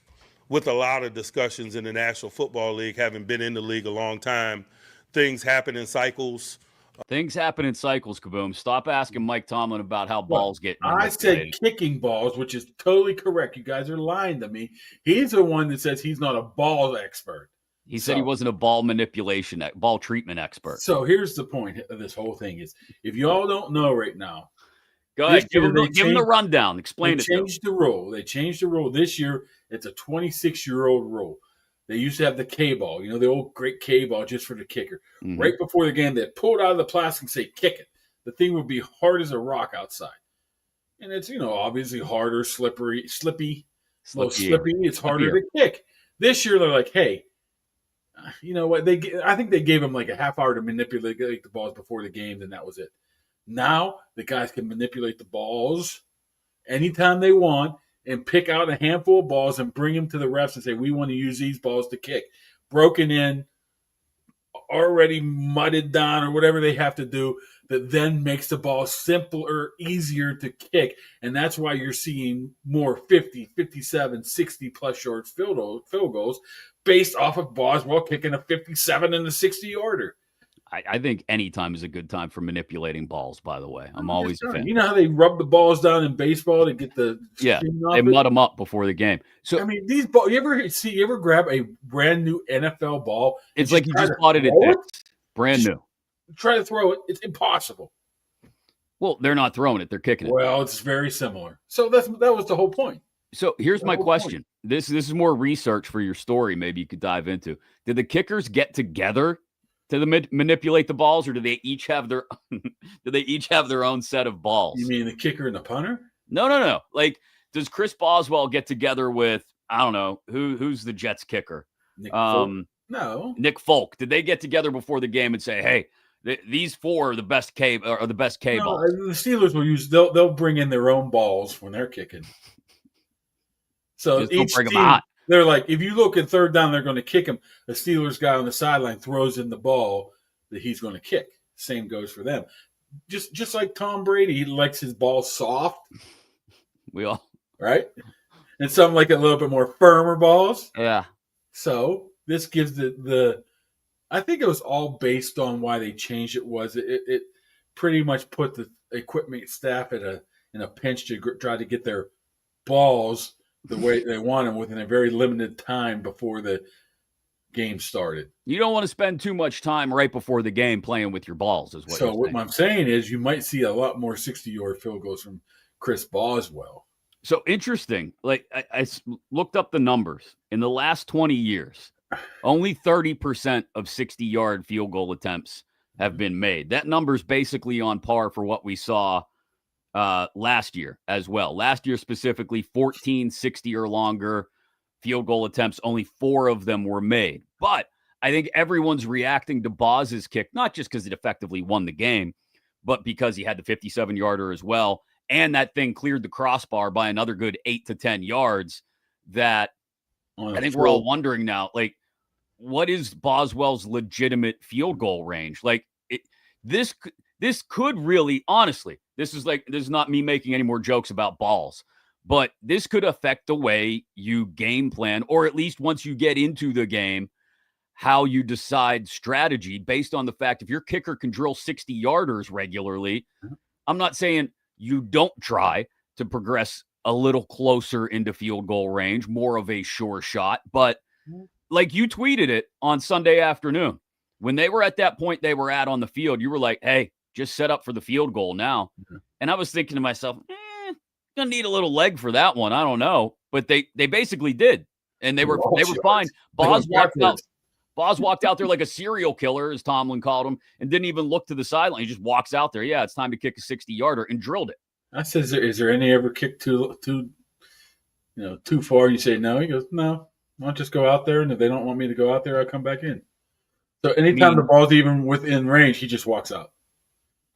with a lot of discussions in the National Football League, having been in the league a long time. Things happen in cycles. Things happen in cycles, Kaboom. Stop asking Mike Tomlin about how balls get manipulated. I said kicking balls, which is totally correct. You guys are lying to me. He's the one that says he's not a ball expert. He said he wasn't a ball treatment expert. So here's the point of this whole thing is, if you all don't know right now, go ahead, give him the rundown. Explain it. They changed the rule. They changed the rule. This year, it's a 26-year-old rule. They used to have the K-ball, the old great K-ball just for the kicker. Mm-hmm. Right before the game, they'd pull it out of the plastic and say, kick it. The thing would be hard as a rock outside. And it's, obviously harder, slippy. It's harder to kick. This year, they're like, hey, you know what? I think they gave them like a half hour to manipulate the balls before the game, and that was it. Now, the guys can manipulate the balls anytime they want and pick out a handful of balls and bring them to the refs and say, we want to use these balls to kick. Broken in, already mudded down, or whatever they have to do, that then makes the ball simpler, easier to kick. And that's why you're seeing more 50, 57, 60-plus yard field goals based off of Boswell kicking a 57 and a 60-yarder. I think any time is a good time for manipulating balls, by the way. I'm always a fan. You know how they rub the balls down in baseball to get the they mud them up before the game. So I mean, these balls, you ever grab a brand new NFL ball? It's like you just bought it at brand new. Try to throw it. It's impossible. Well, they're not throwing it. They're kicking it. Well, it's very similar. So that was the whole point. So here's my question. This is more research for your story. Maybe you could dive into. Did the kickers get together to manipulate the balls, or do they each have their own set of balls? You mean the kicker and the punter? No. Like, does Chris Boswell get together with, I don't know, who's the Jets kicker? Nick Folk? No. Nick Folk. Did they get together before the game and say, hey, these four are the best K balls? The Steelers will use they'll bring in their own balls when they're kicking. So each team, they're like, if you look at third down, they're going to kick him. The Steelers guy on the sideline throws in the ball that he's going to kick. Same goes for them. just like Tom Brady, he likes his ball soft, We all, right? And some like a little bit more firmer balls. yeah. So this gives the I think it was all based on why they changed it. Was it pretty much put the equipment staff in a pinch to try to get their balls the way they want them within a very limited time before the game started. You don't want to spend too much time right before the game playing with your balls, is what So you're what saying. I'm saying is you might see a lot more 60-yard field goals from Chris Boswell. So interesting. Like I looked up the numbers. In the last 20 years, only 30% of 60-yard field goal attempts have been made. That number is basically on par for what we saw last year as well. Last year specifically, 14 60 or longer field goal attempts. Only 4 of them were made. But I think everyone's reacting to Boz's kick, not just because it effectively won the game, but because he had the 57-yarder as well. And that thing cleared the crossbar by another good 8 to 10 yards. That I think we're all wondering now, like, what is Boswell's legitimate field goal range? Like, this could really, honestly, this is not me making any more jokes about balls, but this could affect the way you game plan, or at least once you get into the game, how you decide strategy based on the fact if your kicker can drill 60-yarders regularly. I'm not saying you don't try to progress a little closer into field goal range, more of a sure shot. But like you tweeted it on Sunday afternoon, when they were at that point they were at on the field, you were like, hey, just set up for the field goal now. And I was thinking to myself, gonna need a little leg for that one. I don't know. But they basically did. And they were fine. Boz walked out there like a serial killer, as Tomlin called him, and didn't even look to the sideline. He just walks out there. Yeah, it's time to kick a 60-yarder, and drilled it. I said, is there any ever kick too far? You say no. He goes, no. I'll just go out there, and if they don't want me to go out there, I'll come back in. So anytime the ball's even within range, he just walks out.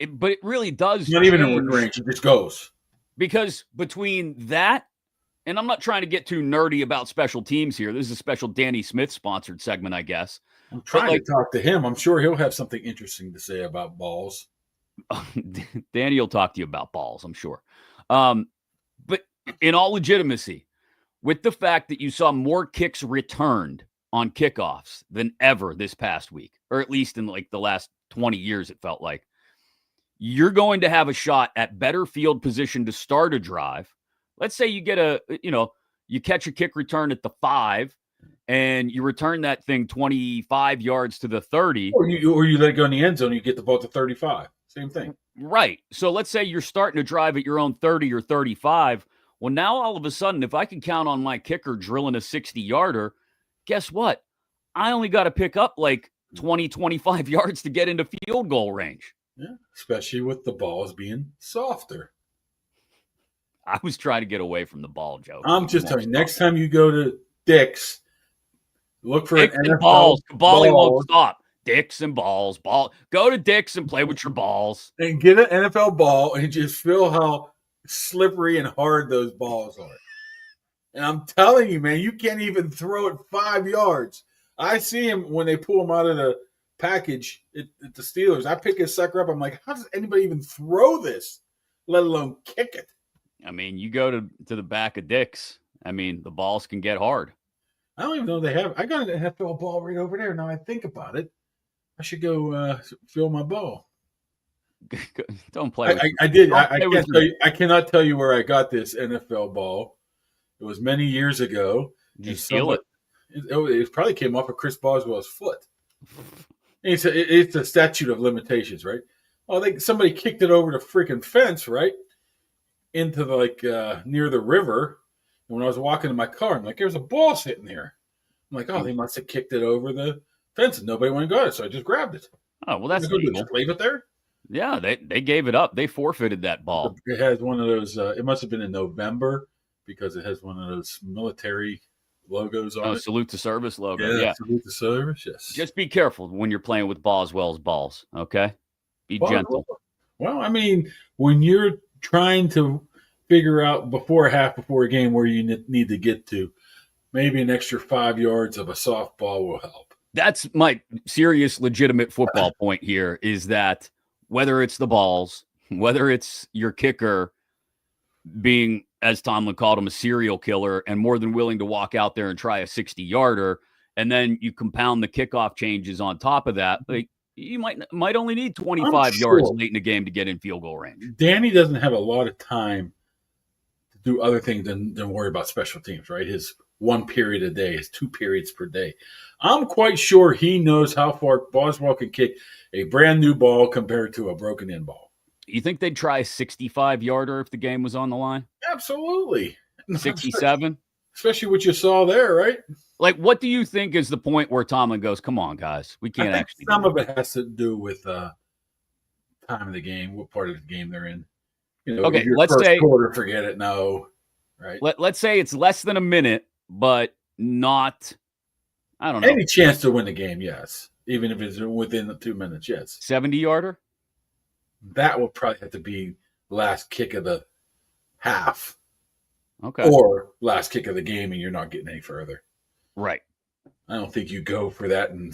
But it really does. Not even in range. He just goes. Because between that, and I'm not trying to get too nerdy about special teams here. This is a special Danny Smith sponsored segment, I guess. I'm trying to talk to him. I'm sure he'll have something interesting to say about balls. Danny will talk to you about balls, I'm sure. But in all legitimacy, with the fact that you saw more kicks returned on kickoffs than ever this past week, or at least in like the last 20 years, it felt like, you're going to have a shot at better field position to start a drive. Let's say you get you catch a kick return at the 5 and you return that thing 25 yards to the 30. Or you let it go in the end zone, you get the ball to 35. Same thing. Right. So let's say you're starting to drive at your own 30 or 35. Well, now all of a sudden, if I can count on my kicker drilling a 60-yarder, guess what? I only got to pick up like 20, 25 yards to get into field goal range. Yeah, especially with the balls being softer. I was trying to get away from the ball joke. I'm just telling you, next time you go to Dick's, look for Dicks an and NFL balls. Kaboly won't ball stop. Dicks and balls. Go to Dick's and play with your balls. and get an NFL ball and just feel how slippery and hard those balls are. And I'm telling you, man, you can't even throw it 5 yards. I see him when they pull him out of the package at the Steelers. I pick his sucker up. I'm like, how does anybody even throw this, let alone kick it? I mean, you go to the back of Dick's. I mean, the balls can get hard. I don't even know they have. I got an NFL ball right over there. Now I think about it, I should go fill my ball. Don't play with I did. Don't I play can't with tell you. I cannot tell you where I got this NFL ball. It was many years ago. Did you steal it? It probably came off of Chris Boswell's foot. It's a statute of limitations, right? Well, somebody kicked it over the freaking fence, right, into near the river. And when I was walking to my car, I'm like, "There's a ball sitting here." I'm like, "Oh, they must have kicked it over the fence, and nobody went and got it." So I just grabbed it. Oh, well, that's legal. legal. Just leave it there. Yeah, they gave it up. They forfeited that ball. It has one of those. It must have been in November because it has one of those military logos on it. Salute to service logo. Yeah, salute to service. Yes. Just be careful when you're playing with Boswell's balls. Okay, be gentle. Well, I mean, when you're trying to figure out before a game where you need to get to, maybe an extra 5 yards of a softball will help. That's my serious, legitimate football point here. Is that whether it's the balls, whether it's your kicker being, as Tomlin called him, a serial killer and more than willing to walk out there and try a 60-yarder, and then you compound the kickoff changes on top of that, like you might only need 25 yards late in the game to get in field goal range. Danny doesn't have a lot of time to do other things than worry about special teams, right? His 1 period a day, his 2 periods per day. I'm quite sure he knows how far Boswell can kick a brand new ball compared to a broken in ball. You think they'd try a 65-yarder if the game was on the line? Absolutely. 67? Especially what you saw there, right? Like, what do you think is the point where Tomlin goes, come on, guys, we can't actually some of it has to do with time of the game, what part of the game they're in. You know, okay, let's say quarter, forget it. No, right? Let's say it's less than a minute, but not, I don't know. Any chance to win the game, yes. Even if it's within the 2 minutes, yes. 70-yarder? That will probably have to be last kick of the half. Okay. Or last kick of the game, and you're not getting any further. Right. I don't think you go for that in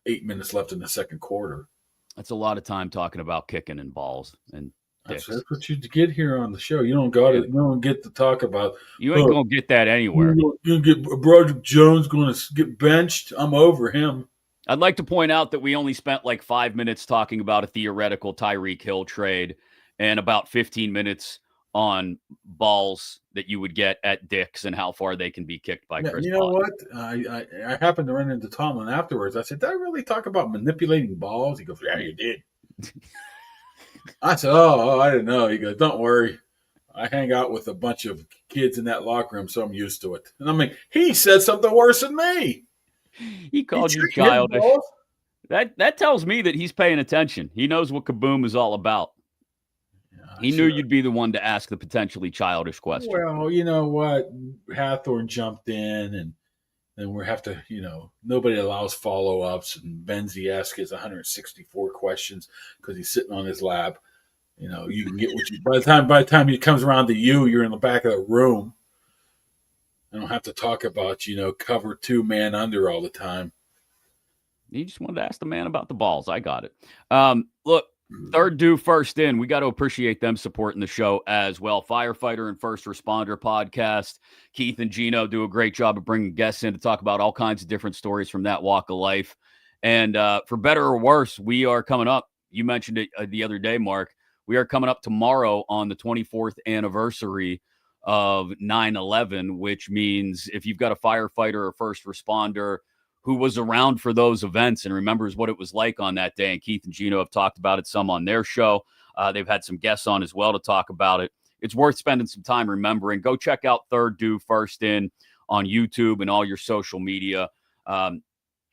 8 minutes left in the second quarter. That's a lot of time talking about kicking and balls and dicks. That's what you get here on the show. You don't got it. You don't get to talk about. You ain't gonna get that anywhere. You get Broderick Jones going to get benched. I'm over him. I'd like to point out that we only spent like 5 minutes talking about a theoretical Tyreek Hill trade and about 15 minutes on balls that you would get at Dick's and how far they can be kicked by Chris. You know what? I happened to run into Tomlin afterwards. I said, did I really talk about manipulating balls? He goes, yeah, you did. I said, oh, I didn't know. He goes, don't worry. I hang out with a bunch of kids in that locker room, so I'm used to it. And I'm like, he said something worse than me. He called you childish. That tells me that he's paying attention. He knows what Kaboom is all about. He knew you'd be the one to ask the potentially childish question. Well, you know what? Hathorne jumped in, and then we have to, nobody allows follow-ups. And Benzie asks his 164 questions because he's sitting on his lap. You can get what you. By the time he comes around to you, you're in the back of the room. I don't have to talk about, cover 2 man under all the time. You just wanted to ask the man about the balls. I got it. Look. Third due, first in. We got to appreciate them supporting the show as well. Firefighter and first responder podcast. Keith and Gino do a great job of bringing guests in to talk about all kinds of different stories from that walk of life. And for better or worse, we are coming up. You mentioned it the other day, Mark. We are coming up tomorrow on the 24th anniversary of 9/11, which means if you've got a firefighter or first responder who was around for those events and remembers what it was like on that day. And Keith and Gino have talked about it some on their show. They've had some guests on as well to talk about it. It's worth spending some time remembering. Go check out Third Due, First In on YouTube and all your social media.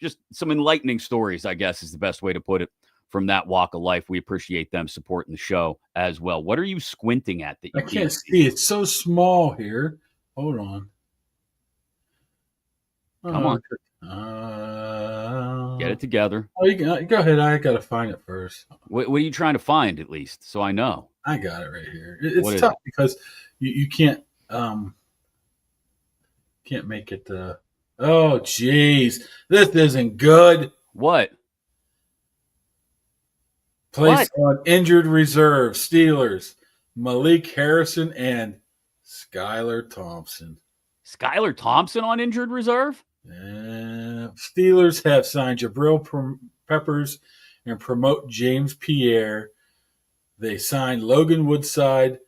Just some enlightening stories, I guess, is the best way to put it from that walk of life. We appreciate them supporting the show as well. What are you squinting at? That you I can't see. It's so small here. Hold on. Come on. Get it together. Oh, you can, go ahead. I got to find it first. What are you trying to find, at least, so I know? I got it right here. It's tough because you can't make it. Oh, geez. This isn't good. What? Placed on injured reserve, Steelers, Malik Harrison and Skylar Thompson. Skylar Thompson on injured reserve? Steelers have signed Jabril Peppers and promote James Pierre. They signed Logan Woodside,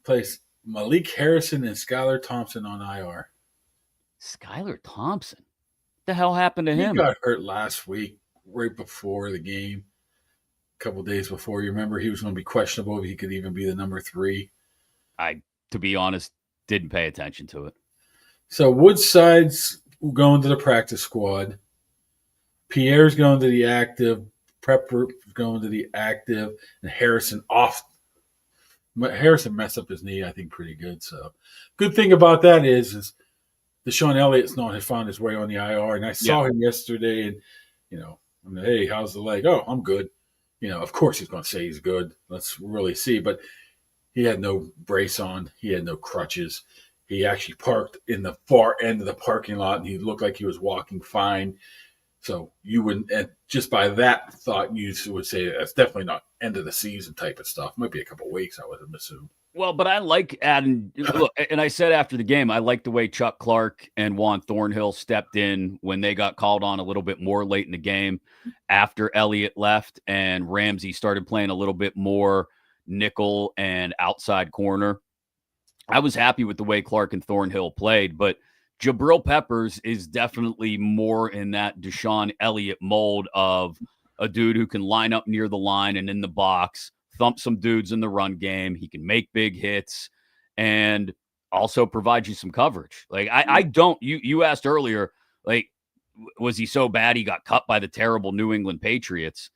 placed Malik Harrison and Skylar Thompson on IR. Skylar Thompson? What the hell happened to him? He got hurt last week, right before the game, a couple days before. You remember he was going to be questionable if he could even be the number 3. To be honest, didn't pay attention to it. So Woodside's going to the practice squad. Pierre's going to the active. Prepper going to the active. And Harrison off. Harrison messed up his knee, I think, pretty good. So good thing about that is Deshaun Elliott's not has found his way on the IR. And I saw him yesterday and, I'm like, hey, how's the leg? Oh, I'm good. Of course he's going to say he's good. Let's really see. But he had no brace on. He had no crutches. He actually parked in the far end of the parking lot, and he looked like he was walking fine. So you would, and just by that thought, you would say that's definitely not end of the season type of stuff. Might be a couple of weeks, I would assume. Well, but I like adding. Look, and I said after the game, I like the way Chuck Clark and Juan Thornhill stepped in when they got called on a little bit more late in the game after Elliott left and Ramsey started playing a little bit more nickel and outside corner. I was happy with the way Clark and Thornhill played, but Jabril Peppers is definitely more in that DeShon Elliott mold of a dude who can line up near the line and in the box, thump some dudes in the run game. He can make big hits and also provide you some coverage. Like I don't, you asked earlier, like, was he so bad he got cut by the terrible New England Patriots?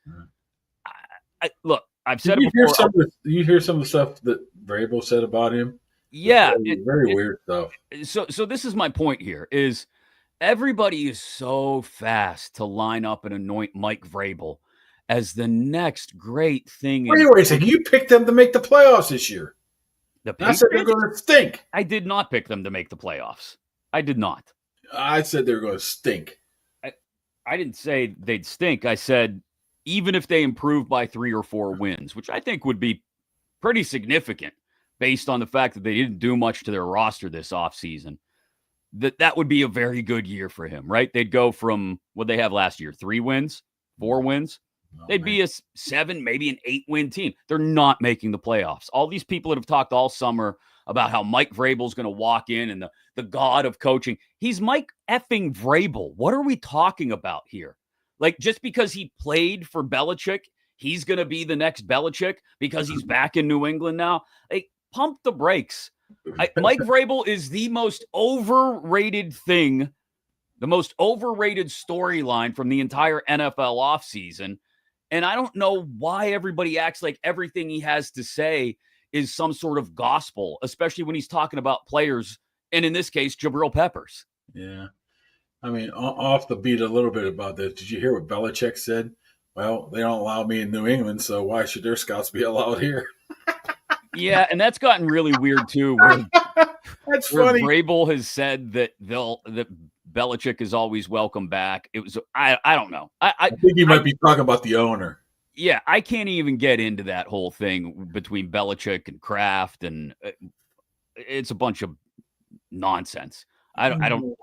Look, I've said it before. You hear some of the stuff that Vrabel said about him? Yeah. Very weird stuff. So this is my point here is everybody is so fast to line up and anoint Mike Vrabel as the next great thing. Wait a second. You picked them to make the playoffs this year. I said they're going to stink. I did not pick them to make the playoffs. I did not. I said they were going to stink. I didn't say they'd stink. I said even if they improve by 3 or 4 wins, which I think would be pretty significant based on the fact that they didn't do much to their roster this offseason, that would be a very good year for him, right? They'd go from what they have last year, 3 wins, 4 wins. They'd be a 7, maybe an 8-win team. They're not making the playoffs. All these people that have talked all summer about how Mike Vrabel's going to walk in and the god of coaching. He's Mike effing Vrabel. What are we talking about here? Like, just because he played for Belichick, he's going to be the next Belichick because he's back in New England now? Like, pump the brakes. Mike Vrabel is the most overrated thing, the most overrated storyline from the entire NFL offseason. And I don't know why everybody acts like everything he has to say is some sort of gospel, especially when he's talking about players, and in this case, Jabril Peppers. Yeah. I mean, off the beat a little bit about this. Did you hear what Belichick said? Well, they don't allow me in New England, so why should their scouts be allowed here? Yeah, and that's gotten really weird too. That's where funny. Vrabel has said that Belichick is always welcome back. It was I don't know. I think he might be talking about the owner. Yeah, I can't even get into that whole thing between Belichick and Kraft, and it's a bunch of nonsense. I don't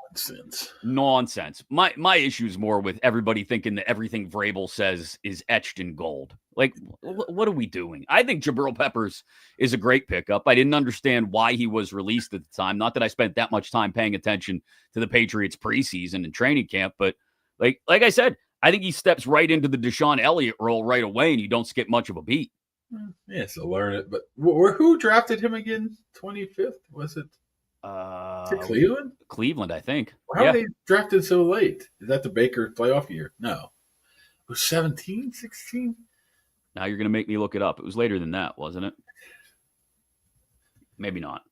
nonsense. My issue is more with everybody thinking that everything Vrabel says is etched in gold. Like, what are we doing? I think Jabril Peppers is a great pickup. I didn't understand why he was released at the time. Not that I spent that much time paying attention to the Patriots preseason and training camp, but like I said, I think he steps right into the DeShon Elliott role right away, and you don't skip much of a beat. Yeah, so learn it. But who drafted him again? 25th? Was it? Cleveland? Cleveland, I think. How are they drafted so late? Is that the Baker playoff year? No. It was 17, 16? Now you're going to make me look it up. It was later than that, wasn't it? Maybe not.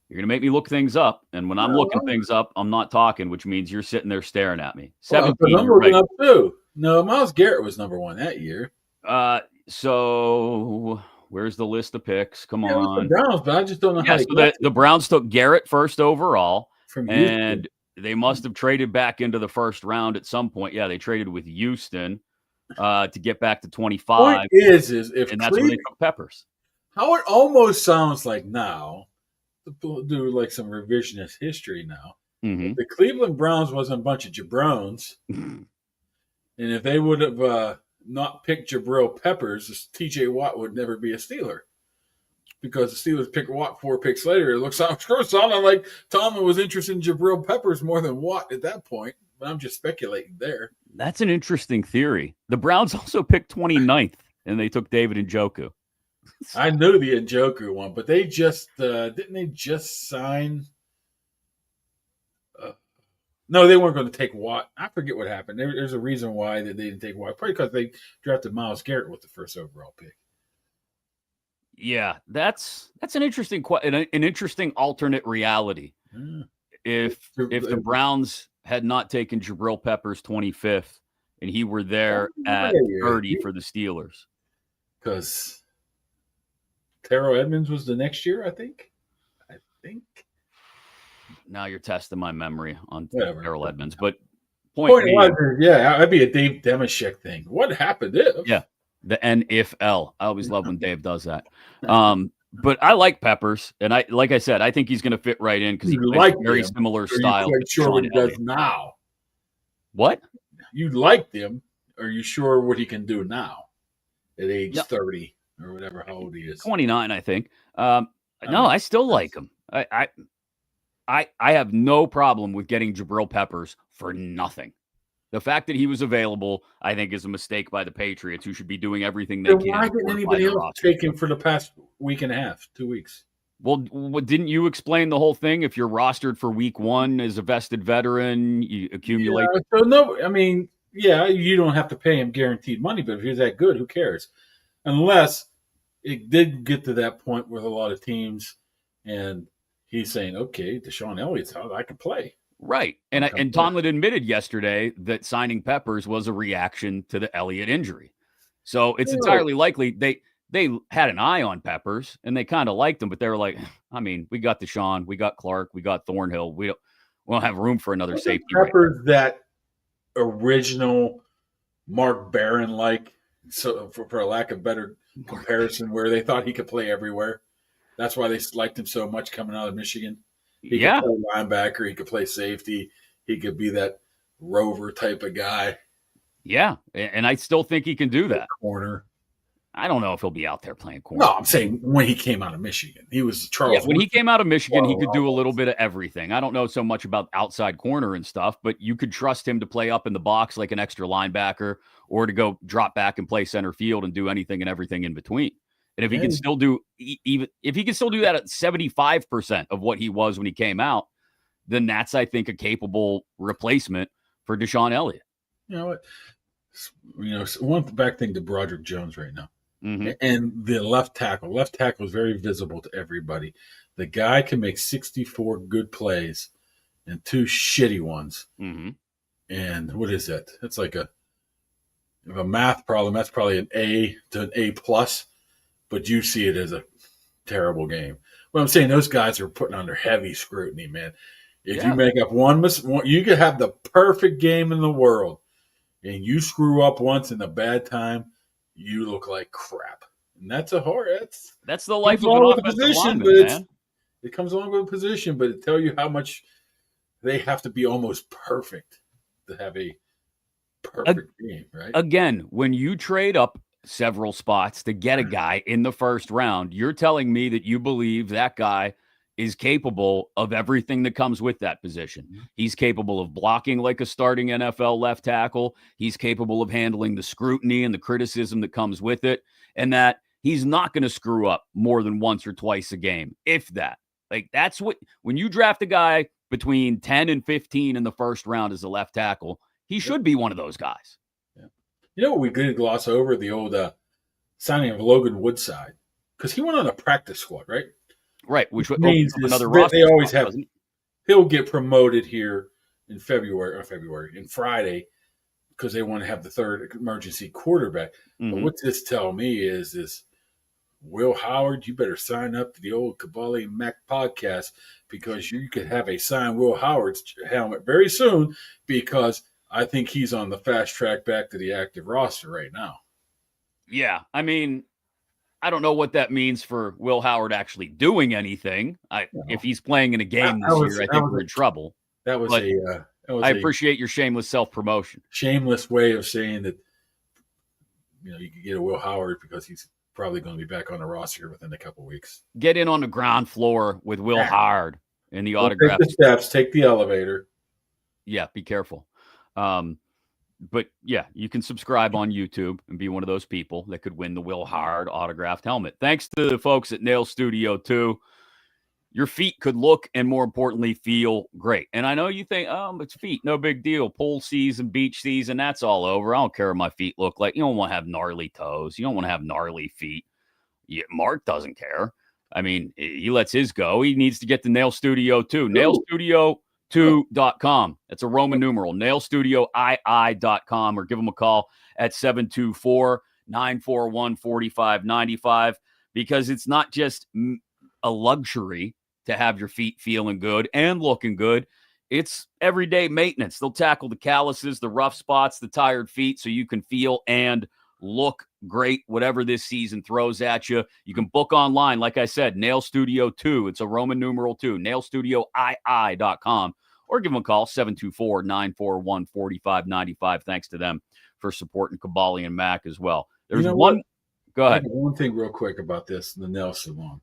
You're going to make me look things up, and when I'm looking things up, I'm not talking, which means you're sitting there staring at me. 17. Well, I'm looking up too. No, Myles Garrett was number 1 that year. So where's the list of picks? Come on. The Browns, but I just don't know how. So the Browns took Garrett first overall, from and they must have traded back into the first round at some point. Yeah, they traded with Houston to get back to 25. Point is if and that's when they took Peppers. How it almost sounds like now, to do like some revisionist history now. Mm-hmm. The Cleveland Browns wasn't a bunch of jabrones, and if they would have not picked Jabril Peppers, TJ Watt would never be a Steeler. Because the Steelers picked Watt 4 picks later. It sounded like Tomlin was interested in Jabril Peppers more than Watt at that point. But I'm just speculating there. That's an interesting theory. The Browns also picked 29th, and they took David Njoku. I knew the Njoku one, but they just didn't they just sign? No, they weren't going to take Watt. I forget what happened. There's a reason why they didn't take Watt. Probably because they drafted Myles Garrett with the first overall pick. Yeah, that's an interesting an interesting alternate reality. Yeah. If the Browns had not taken Jabril Peppers 25th and he were there at 30 for the Steelers. Because Terrell Edmonds was the next year, I think. Now you're testing my memory on Whatever. Terrell Edmonds, but Point being, yeah, that'd be a Dave Demashek thing. What happened if? yeah, the NFL. I always love when Dave does that. But I like Peppers, and like I said, I think he's going to fit right in because he plays a very similar style. Are you quite sure what he does now? What? You liked him. Are you sure what he can do now at age 30 or whatever, how old he is? 29, I think. I still like him. I have no problem with getting Jabril Peppers for nothing. The fact that he was available, I think, is a mistake by the Patriots, who should be doing everything they can. Why didn't anybody else take him for the past week and a half, 2 weeks? Well, didn't you explain the whole thing? If you're rostered for week 1 as a vested veteran, you accumulate. Yeah, so no, I mean, yeah, you don't have to pay him guaranteed money, but if he's that good, who cares? Unless it did get to that point with a lot of teams, and he's saying, okay, DeShon Elliott's out, I can play. Right. And Tomlin admitted yesterday that signing Peppers was a reaction to the Elliott injury. So it's entirely likely they had an eye on Peppers and they kind of liked him, but they were like, I mean, we got DeShon, we got Clark, we got Thornhill. We don't have room for another safety. Peppers, that original Mark Barron, like, so for a lack of better comparison, where they thought he could play everywhere. That's why they liked him so much coming out of Michigan. He could play linebacker. He could play safety. He could be that rover type of guy. Yeah, and I still think he can do that. Corner. I don't know if he'll be out there playing corner. No, I'm saying when he came out of Michigan. He was Charles. Yeah, when he came out of Michigan, he could do a little bit of everything. I don't know so much about outside corner and stuff, but you could trust him to play up in the box like an extra linebacker or to go drop back and play center field and do anything and everything in between. And if he can still do that at 75% of what he was when he came out, then that's, I think, a capable replacement for DeShon Elliott. You know what? One back thing to Broderick Jones right now. Mm-hmm. And the left tackle. Left tackle is very visible to everybody. The guy can make 64 good plays and 2 shitty ones. Mm-hmm. And what is that? That's like a math problem. That's probably an A to an A plus. But you see it as a terrible game. Well, I'm saying those guys are putting under heavy scrutiny, man. If you make up one, you could have the perfect game in the world, and you screw up once in a bad time, you look like crap. And that's the life of an offensive lineman, man. It comes along with a position, but it tells you how much they have to be almost perfect to have a perfect game, right? Again, when you trade up several spots to get a guy in the first round, you're telling me that you believe that guy is capable of everything that comes with that position. He's capable of blocking like a starting NFL left tackle. He's capable of handling the scrutiny and the criticism that comes with it, and that he's not going to screw up more than once or twice a game, if that. Like, that's what, when you draft a guy between 10 and 15 in the first round as a left tackle, he should be one of those guys. You know what we did gloss over? The old signing of Logan Woodside, because he went on a practice squad, right? Right, which means another roster. They always have. He'll get promoted here in Friday, because they want to have the third emergency quarterback. Mm-hmm. But what this tell me is Will Howard, you better sign up to the old Kaboly+Mack podcast, because you could have a signed Will Howard's helmet very soon, because I think he's on the fast track back to the active roster right now. Yeah. I mean, I don't know what that means for Will Howard actually doing anything. If he's playing in a game this year, I think we're in trouble. I appreciate your shameless self-promotion. Shameless way of saying that, you can get a Will Howard because he's probably going to be back on the roster within a couple of weeks. Get in on the ground floor with Will Howard in the autograph. Take the steps, take the elevator. Yeah, be careful. But yeah, you can subscribe on YouTube and be one of those people that could win the Will Howard autographed helmet. Thanks to the folks at Nail Studio 2. Your feet could look and, more importantly, feel great. And I know you think, it's feet, no big deal. Pool season, beach season, that's all over. I don't care what my feet look like. You don't want to have gnarly toes. You don't want to have gnarly feet. Mark doesn't care. I mean, he lets his go. He needs to get to Nail Studio 2. NailStudio2.com. That's a Roman numeral. NailStudioII.com, or give them a call at 724-941-4595, because it's not just a luxury to have your feet feeling good and looking good. It's everyday maintenance. They'll tackle the calluses, the rough spots, the tired feet, so you can feel and look great, whatever this season throws at you. You can book online, like I said, Nail Studio 2. It's a Roman numeral 2, nailstudioii.com, or give them a call, 724-941-4595. Thanks to them for supporting Kaboly and Mack as well. There's one. Go ahead. One thing real quick about this, the nail salon.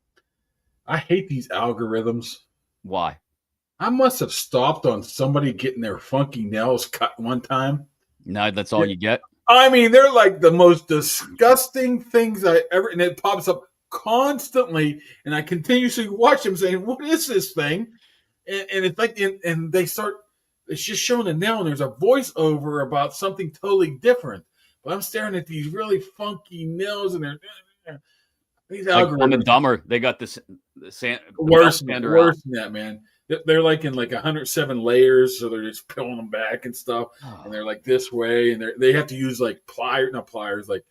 I hate these algorithms. Why? I must have stopped on somebody getting their funky nails cut one time. No, that's all you get? I mean, they're like the most disgusting things I ever, and it pops up constantly, and I continuously watch them saying, what is this thing? And it's like, and they start, it's just showing a nail, and there's a voiceover about something totally different. But I'm staring at these really funky nails, and these like algorithms. On the Dumber, they got the worse than that, man. They're like in like 107 layers, so they're just peeling them back and stuff, and they're like this way, and they have to use like not pliers, like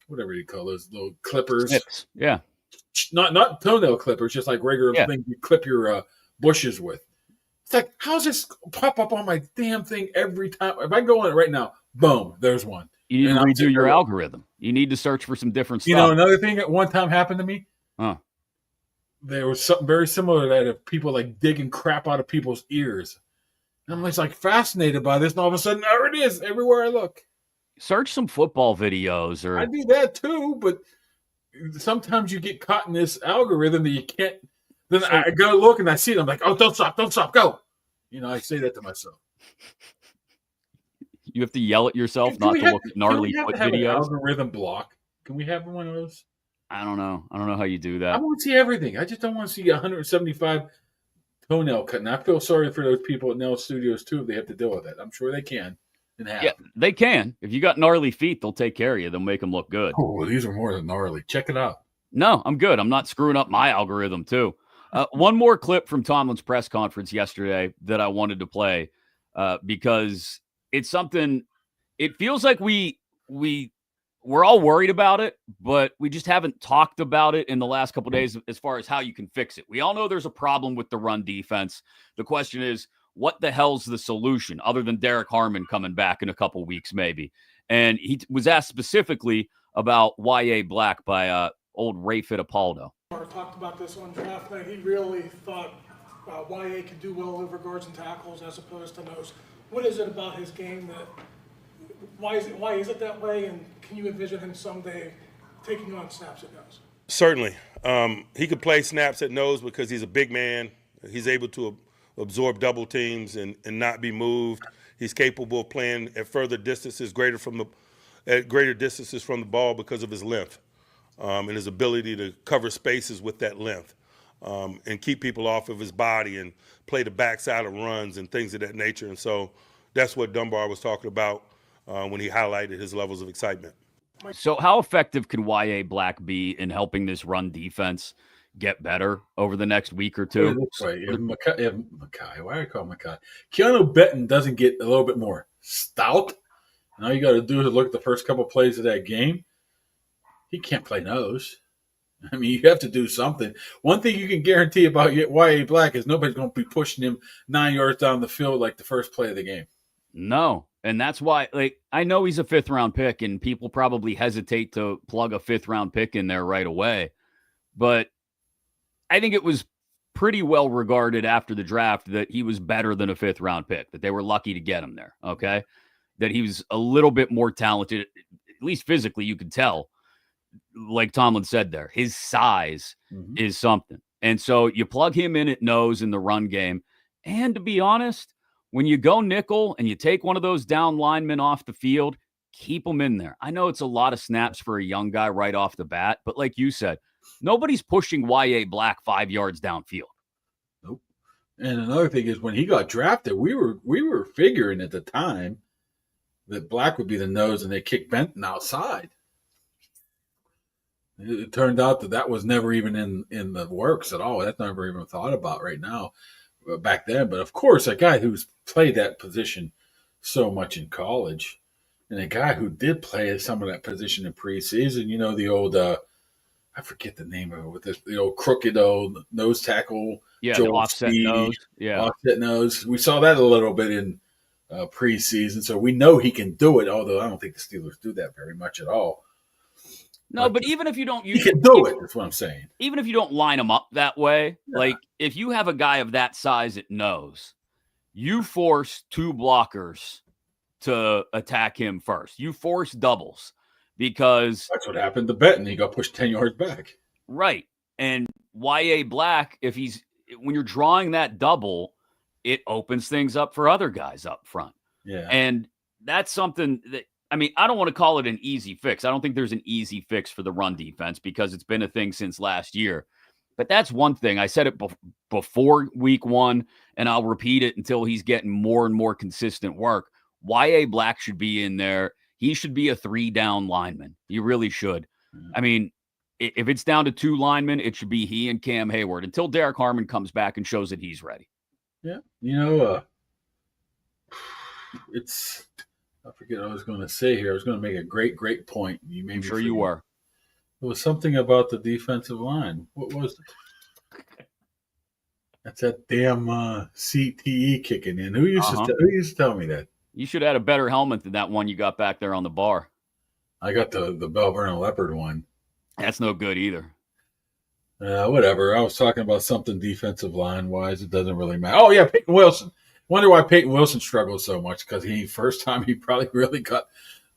whatever you call those little clippers. Snips. Yeah, not toenail clippers, just like regular things you clip your bushes with. It's like, how's this pop up on my damn thing every time? If I go on it right now, boom, there's one. You need to redo your algorithm. You need to search for some different stuff. You know, another thing that one time happened to me. Huh. There was something very similar to that of people like digging crap out of people's ears. And I'm just like fascinated by this, and all of a sudden, there it is everywhere I look. Search some football videos, or I do that too, but sometimes you get caught in this algorithm that you can't. Then I go look and I see it. I'm like, oh, don't stop, go. You know, I say that to myself. You have to yell at yourself not to look at gnarly foot videos. An algorithm block. Can we have one of those? I don't know how you do that. I want to see everything. I just don't want to see 175 toenail cut. And I feel sorry for those people at nail studios too if they have to deal with that. I'm sure they can and have. Yeah, they can. If you got gnarly feet, they'll take care of you. They'll make them look good. Oh, these are more than gnarly. Check it out. No, I'm good. I'm not screwing up my algorithm too. One more clip from Tomlin's press conference yesterday that I wanted to play because it's something. It feels like we're all worried about it, but we just haven't talked about it in the last couple of days as far as how you can fix it. We all know there's a problem with the run defense. The question is, what the hell's the solution other than Derek Harmon coming back in a couple weeks, maybe? And he was asked specifically about Y.A. Black by old Ray Fittipaldo. Talked about this on draft night. He really thought Y.A. could do well over guards and tackles as opposed to nose. What is it about his game that why is it that way, and can you envision him someday taking on snaps at nose? Certainly. He could play snaps at nose because he's a big man. He's able to absorb double teams and not be moved. He's capable of playing at further distances, greater distances from the ball because of his length and his ability to cover spaces with that length and keep people off of his body and play the backside of runs and things of that nature. And so that's what Dunbar was talking about when he highlighted his levels of excitement. So how effective can Y.A. Black be in helping this run defense get better over the next week or two? If Mackay, why do I call him Mackay? Keanu Benton doesn't get a little bit more stout, and all you got to do is look at the first couple of plays of that game. He can't play nose. I mean, you have to do something. One thing you can guarantee about Y.A. Black is nobody's going to be pushing him 9 yards down the field like the first play of the game. No. And that's why, I know he's a 5th-round pick, and people probably hesitate to plug a 5th-round pick in there right away. But I think it was pretty well regarded after the draft that he was better than a 5th-round pick, that they were lucky to get him there, okay? That he was a little bit more talented, at least physically, you could tell. Like Tomlin said there, his size is something. And so you plug him in at nose in the run game. And to be honest, when you go nickel and you take one of those down linemen off the field, keep them in there. I know it's a lot of snaps for a young guy right off the bat, but like you said, nobody's pushing Y.A. Black 5 yards downfield. Nope. And another thing is when he got drafted, we were figuring at the time that Black would be the nose and they kicked Benton outside. It turned out that was never even in the works at all. That's never even thought about right now. Back then, but of course, a guy who's played that position so much in college, and a guy who did play some of that position in preseason, you know, the old, I I forget the name of it, with the old crooked old nose tackle. Yeah, the offset nose. Yeah. Offset nose. We saw that a little bit in preseason, so we know he can do it, although I don't think the Steelers do that very much at all. No, but even if you don't use he can do it, that's what I'm saying. Even if you don't line them up that way, like if you have a guy of that size at nose, you force two blockers to attack him first. You force doubles because that's what happened to Benton. He got pushed 10 yards back. Right. And Y.A. Black, when you're drawing that double, it opens things up for other guys up front. Yeah. And that's something that, I mean, I don't want to call it an easy fix. I don't think there's an easy fix for the run defense because it's been a thing since last year. But that's one thing. I said it before week 1, and I'll repeat it until he's getting more and more consistent work. Y.A. Black should be in there. He should be a 3-down lineman. He really should. I mean, if it's down to 2 linemen, it should be he and Cam Hayward until Derek Harmon comes back and shows that he's ready. Yeah. I forget what I was going to say here. I was going to make a great point. I'm sure you were. It was something about the defensive line. What was it? That's that damn CTE kicking in. Who used to tell me that? You should have had a better helmet than that one you got back there on the bar. I got the Bell Vernon Leopard one. That's no good either. Whatever. I was talking about something defensive line wise. It doesn't really matter. Oh yeah, Peyton Wilson. Wonder why Peyton Wilson struggled so much, because first time he probably really got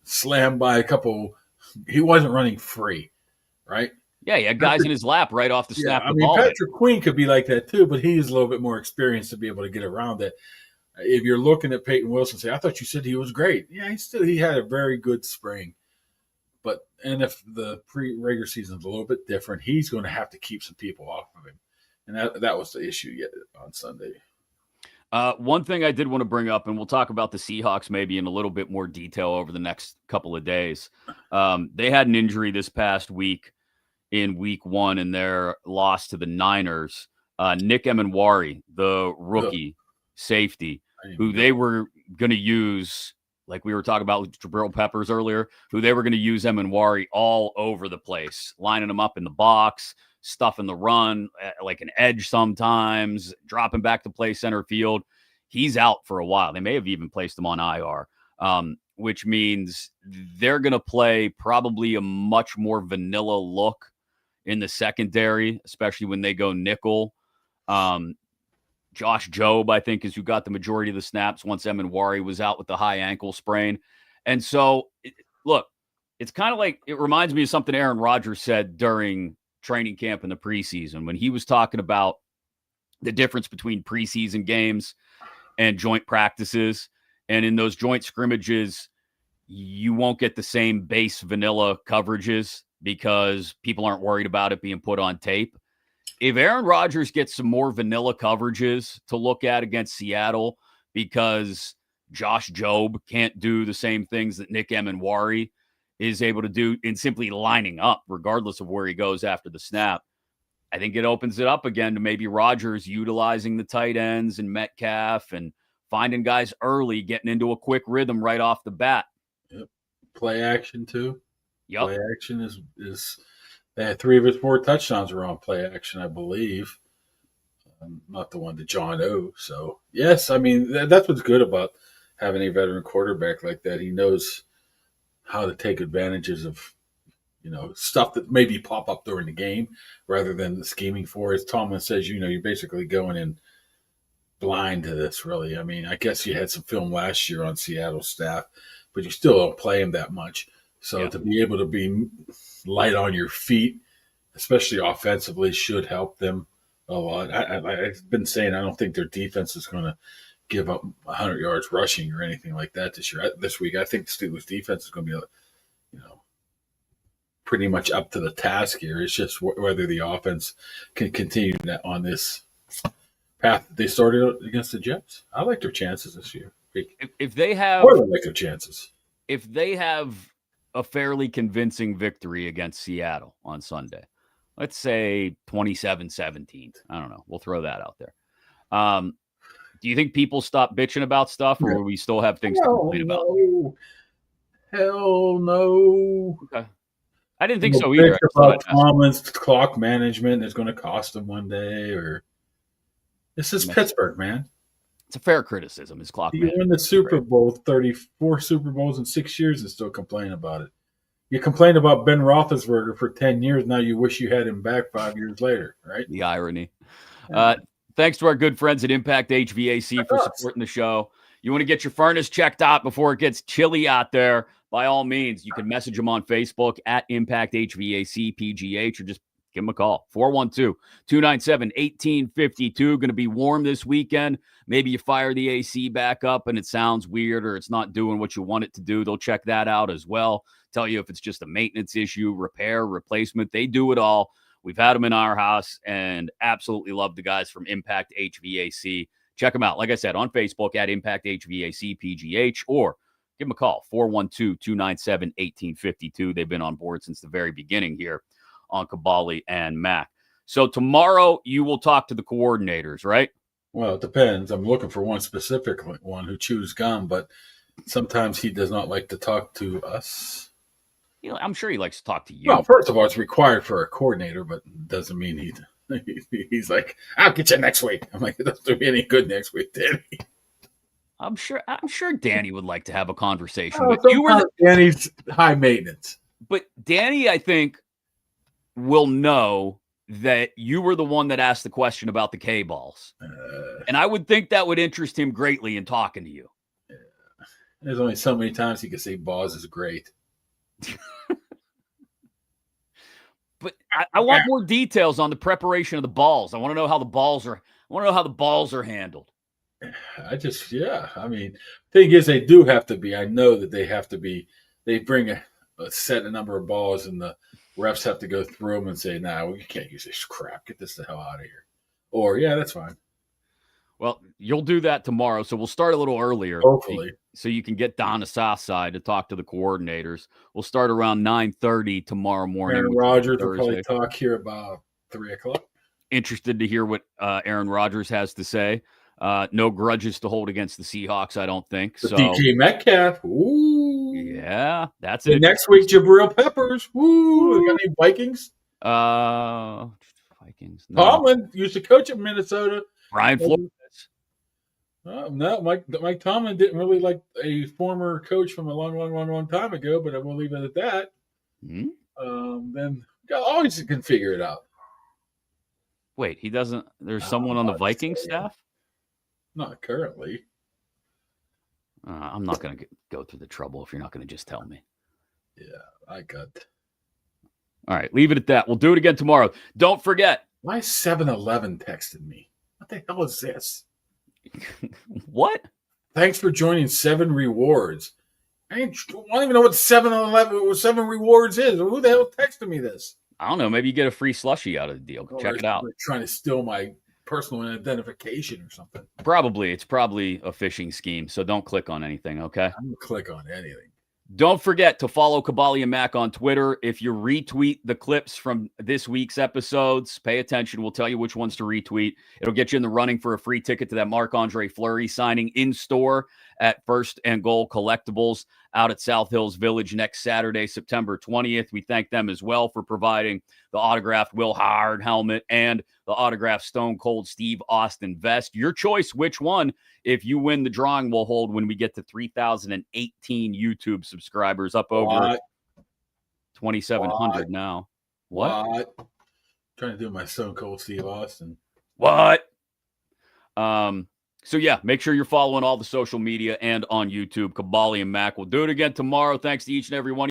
slammed by a couple. He wasn't running free, right? Yeah, he had guys in his lap right off the snap. I mean, Patrick Queen could be like that too, but he's a little bit more experienced to be able to get around that. If you're looking at Peyton Wilson, say, I thought you said he was great. Yeah, he had a very good spring. And if the pre-regular season is a little bit different, he's going to have to keep some people off of him. And that was the issue on Sunday. One thing I did want to bring up, and we'll talk about the Seahawks maybe in a little bit more detail over the next couple of days. They had an injury this past week in week 1 in their loss to the Niners. Nick Emenwari, the rookie safety, who they were going to use, like we were talking about with Jabril Peppers earlier, who they were going to use Emenwari all over the place, lining them up in the box, stuffing the run, like an edge sometimes, dropping back to play center field. He's out for a while. They may have even placed him on IR, which means they're going to play probably a much more vanilla look in the secondary, especially when they go nickel. Josh Jobe, I think, is who got the majority of the snaps once Emenwari was out with the high ankle sprain. And so, look, it's kind of like, it reminds me of something Aaron Rodgers said during training camp in the preseason when he was talking about the difference between preseason games and joint practices. And in those joint scrimmages, you won't get the same base vanilla coverages because people aren't worried about it being put on tape. If Aaron Rodgers gets some more vanilla coverages to look at against Seattle because Josh Jobe can't do the same things that Nick Emenwari is able to do in simply lining up, regardless of where he goes after the snap, I think it opens it up again to maybe Rodgers utilizing the tight ends and Metcalf and finding guys early, getting into a quick rhythm right off the bat. Yep. Play action too. Yep. Play action is they had 3 of his 4 touchdowns were on play action, I believe. Not the one to John O. So, yes, I mean, that's what's good about having a veteran quarterback like that. He knows how to take advantages of, stuff that maybe pop up during the game rather than the scheming for it. As Tomlin says, you're basically going in blind to this, really. I mean, I guess you had some film last year on Seattle's staff, but you still don't play him that much. So to be able to be light on your feet, especially offensively, should help them a lot. I've been saying I don't think their defense is going to give up 100 yards rushing or anything like that this week. I think the Steelers' defense is going to be, pretty much up to the task here. It's just whether the offense can continue on this path they started against the Jets. I like their chances this year. If they have, more than like their chances. If they have a fairly convincing victory against Seattle on Sunday, let's say 27-17. I don't know. We'll throw that out there. Do you think people stop bitching about stuff, or will we still have things to complain about? Hell no. Okay. I didn't think so Bitch either. I just thought about I'd ask. Tomlin's clock management is going to cost him one day, or this is Pittsburgh, man. It's a fair criticism. His clock You management. win the Super Bowl, 34 Super Bowls in 6 years, and still complain about it. You complained about Ben Roethlisberger for 10 years. Now you wish you had him back 5 years later, right? The irony. Thanks to our good friends at Impact HVAC for supporting the show. You want to get your furnace checked out before it gets chilly out there, by all means, you can message them on Facebook at Impact HVAC PGH, or just give them a call. 412-297-1852. Going to be warm this weekend. Maybe you fire the AC back up and it sounds weird or it's not doing what you want it to do. They'll check that out as well. Tell you if it's just a maintenance issue, repair, replacement. They do it all. We've had them in our house and absolutely love the guys from Impact HVAC. Check them out, like I said, on Facebook at Impact HVAC PGH, or give them a call, 412-297-1852. They've been on board since the very beginning here on Kaboly+Mack. So tomorrow you will talk to the coordinators, right? Well, it depends. I'm looking for one specific one who chews gum, but sometimes he does not like to talk to us. I'm sure he likes to talk to you. Well, first of all, it's required for a coordinator, but doesn't mean he's like, I'll get you next week. I'm like, it doesn't do me any good next week, Danny. I'm sure Danny would like to have a conversation, Oh, but you were Danny's high maintenance. But Danny, I think, will know that you were the one that asked the question about the K-balls. And I would think that would interest him greatly in talking to you. There's only so many times he can say balls is great. But I want more details on the preparation of the balls. I want to know how the balls are handled. I mean, thing is, they do have to be. I know that they have to be. They bring a set number of balls, and the refs have to go through them and say, "Nah, you can't use this crap. Get this the hell out of here." Or, yeah, that's fine. Well, you'll do that tomorrow, so we'll start a little earlier. Hopefully. So you can get down to Southside to talk to the coordinators. We'll start around 9:30 tomorrow morning. Aaron Rodgers will probably talk here about 3 o'clock. Interested to hear what Aaron Rodgers has to say. No grudges to hold against the Seahawks, I don't think. So DK Metcalf. Ooh. Yeah, that's it. Next week, Jabril Peppers. Ooh. They got any Vikings? Vikings. No. Tomlin used to coach at Minnesota. Brian Flores. No, Mike Tomlin didn't really like a former coach from a long time ago, but I will leave it at that. Mm-hmm. Then always can figure it out. Wait, he doesn't. There's someone on the Viking staff? Not currently. I'm not going to go through the trouble if you're not going to just tell me. Yeah, I got. All right, leave it at that. We'll do it again tomorrow. Don't forget. Why 7-Eleven texted me? What the hell is this? What? Thanks for joining 7 Rewards. I don't even know what 7-Eleven 7 Rewards is. Who the hell texted me this? I don't know. Maybe you get a free slushie out of the deal. Check it out. They're trying to steal my personal identification or something. Probably. It's probably a phishing scheme. So don't click on anything, okay? I'm going to click on anything. Don't forget to follow Kaboly+Mack on Twitter. If you retweet the clips from this week's episodes, pay attention. We'll tell you which ones to retweet. It'll get you in the running for a free ticket to that Marc-Andre Fleury signing in store at First and Goal Collectibles out at South Hills Village next Saturday, September 20th. We thank them as well for providing the autographed Will Howard helmet and the autographed Stone Cold Steve Austin vest. Your choice, which one, if you win the drawing, will hold when we get to 3,018 YouTube subscribers, up over 2,700 now. What? Trying to do my Stone Cold Steve Austin. What? So yeah, make sure you're following all the social media and on YouTube, Kaboly+Mack. We'll do it again tomorrow. Thanks to each and every one.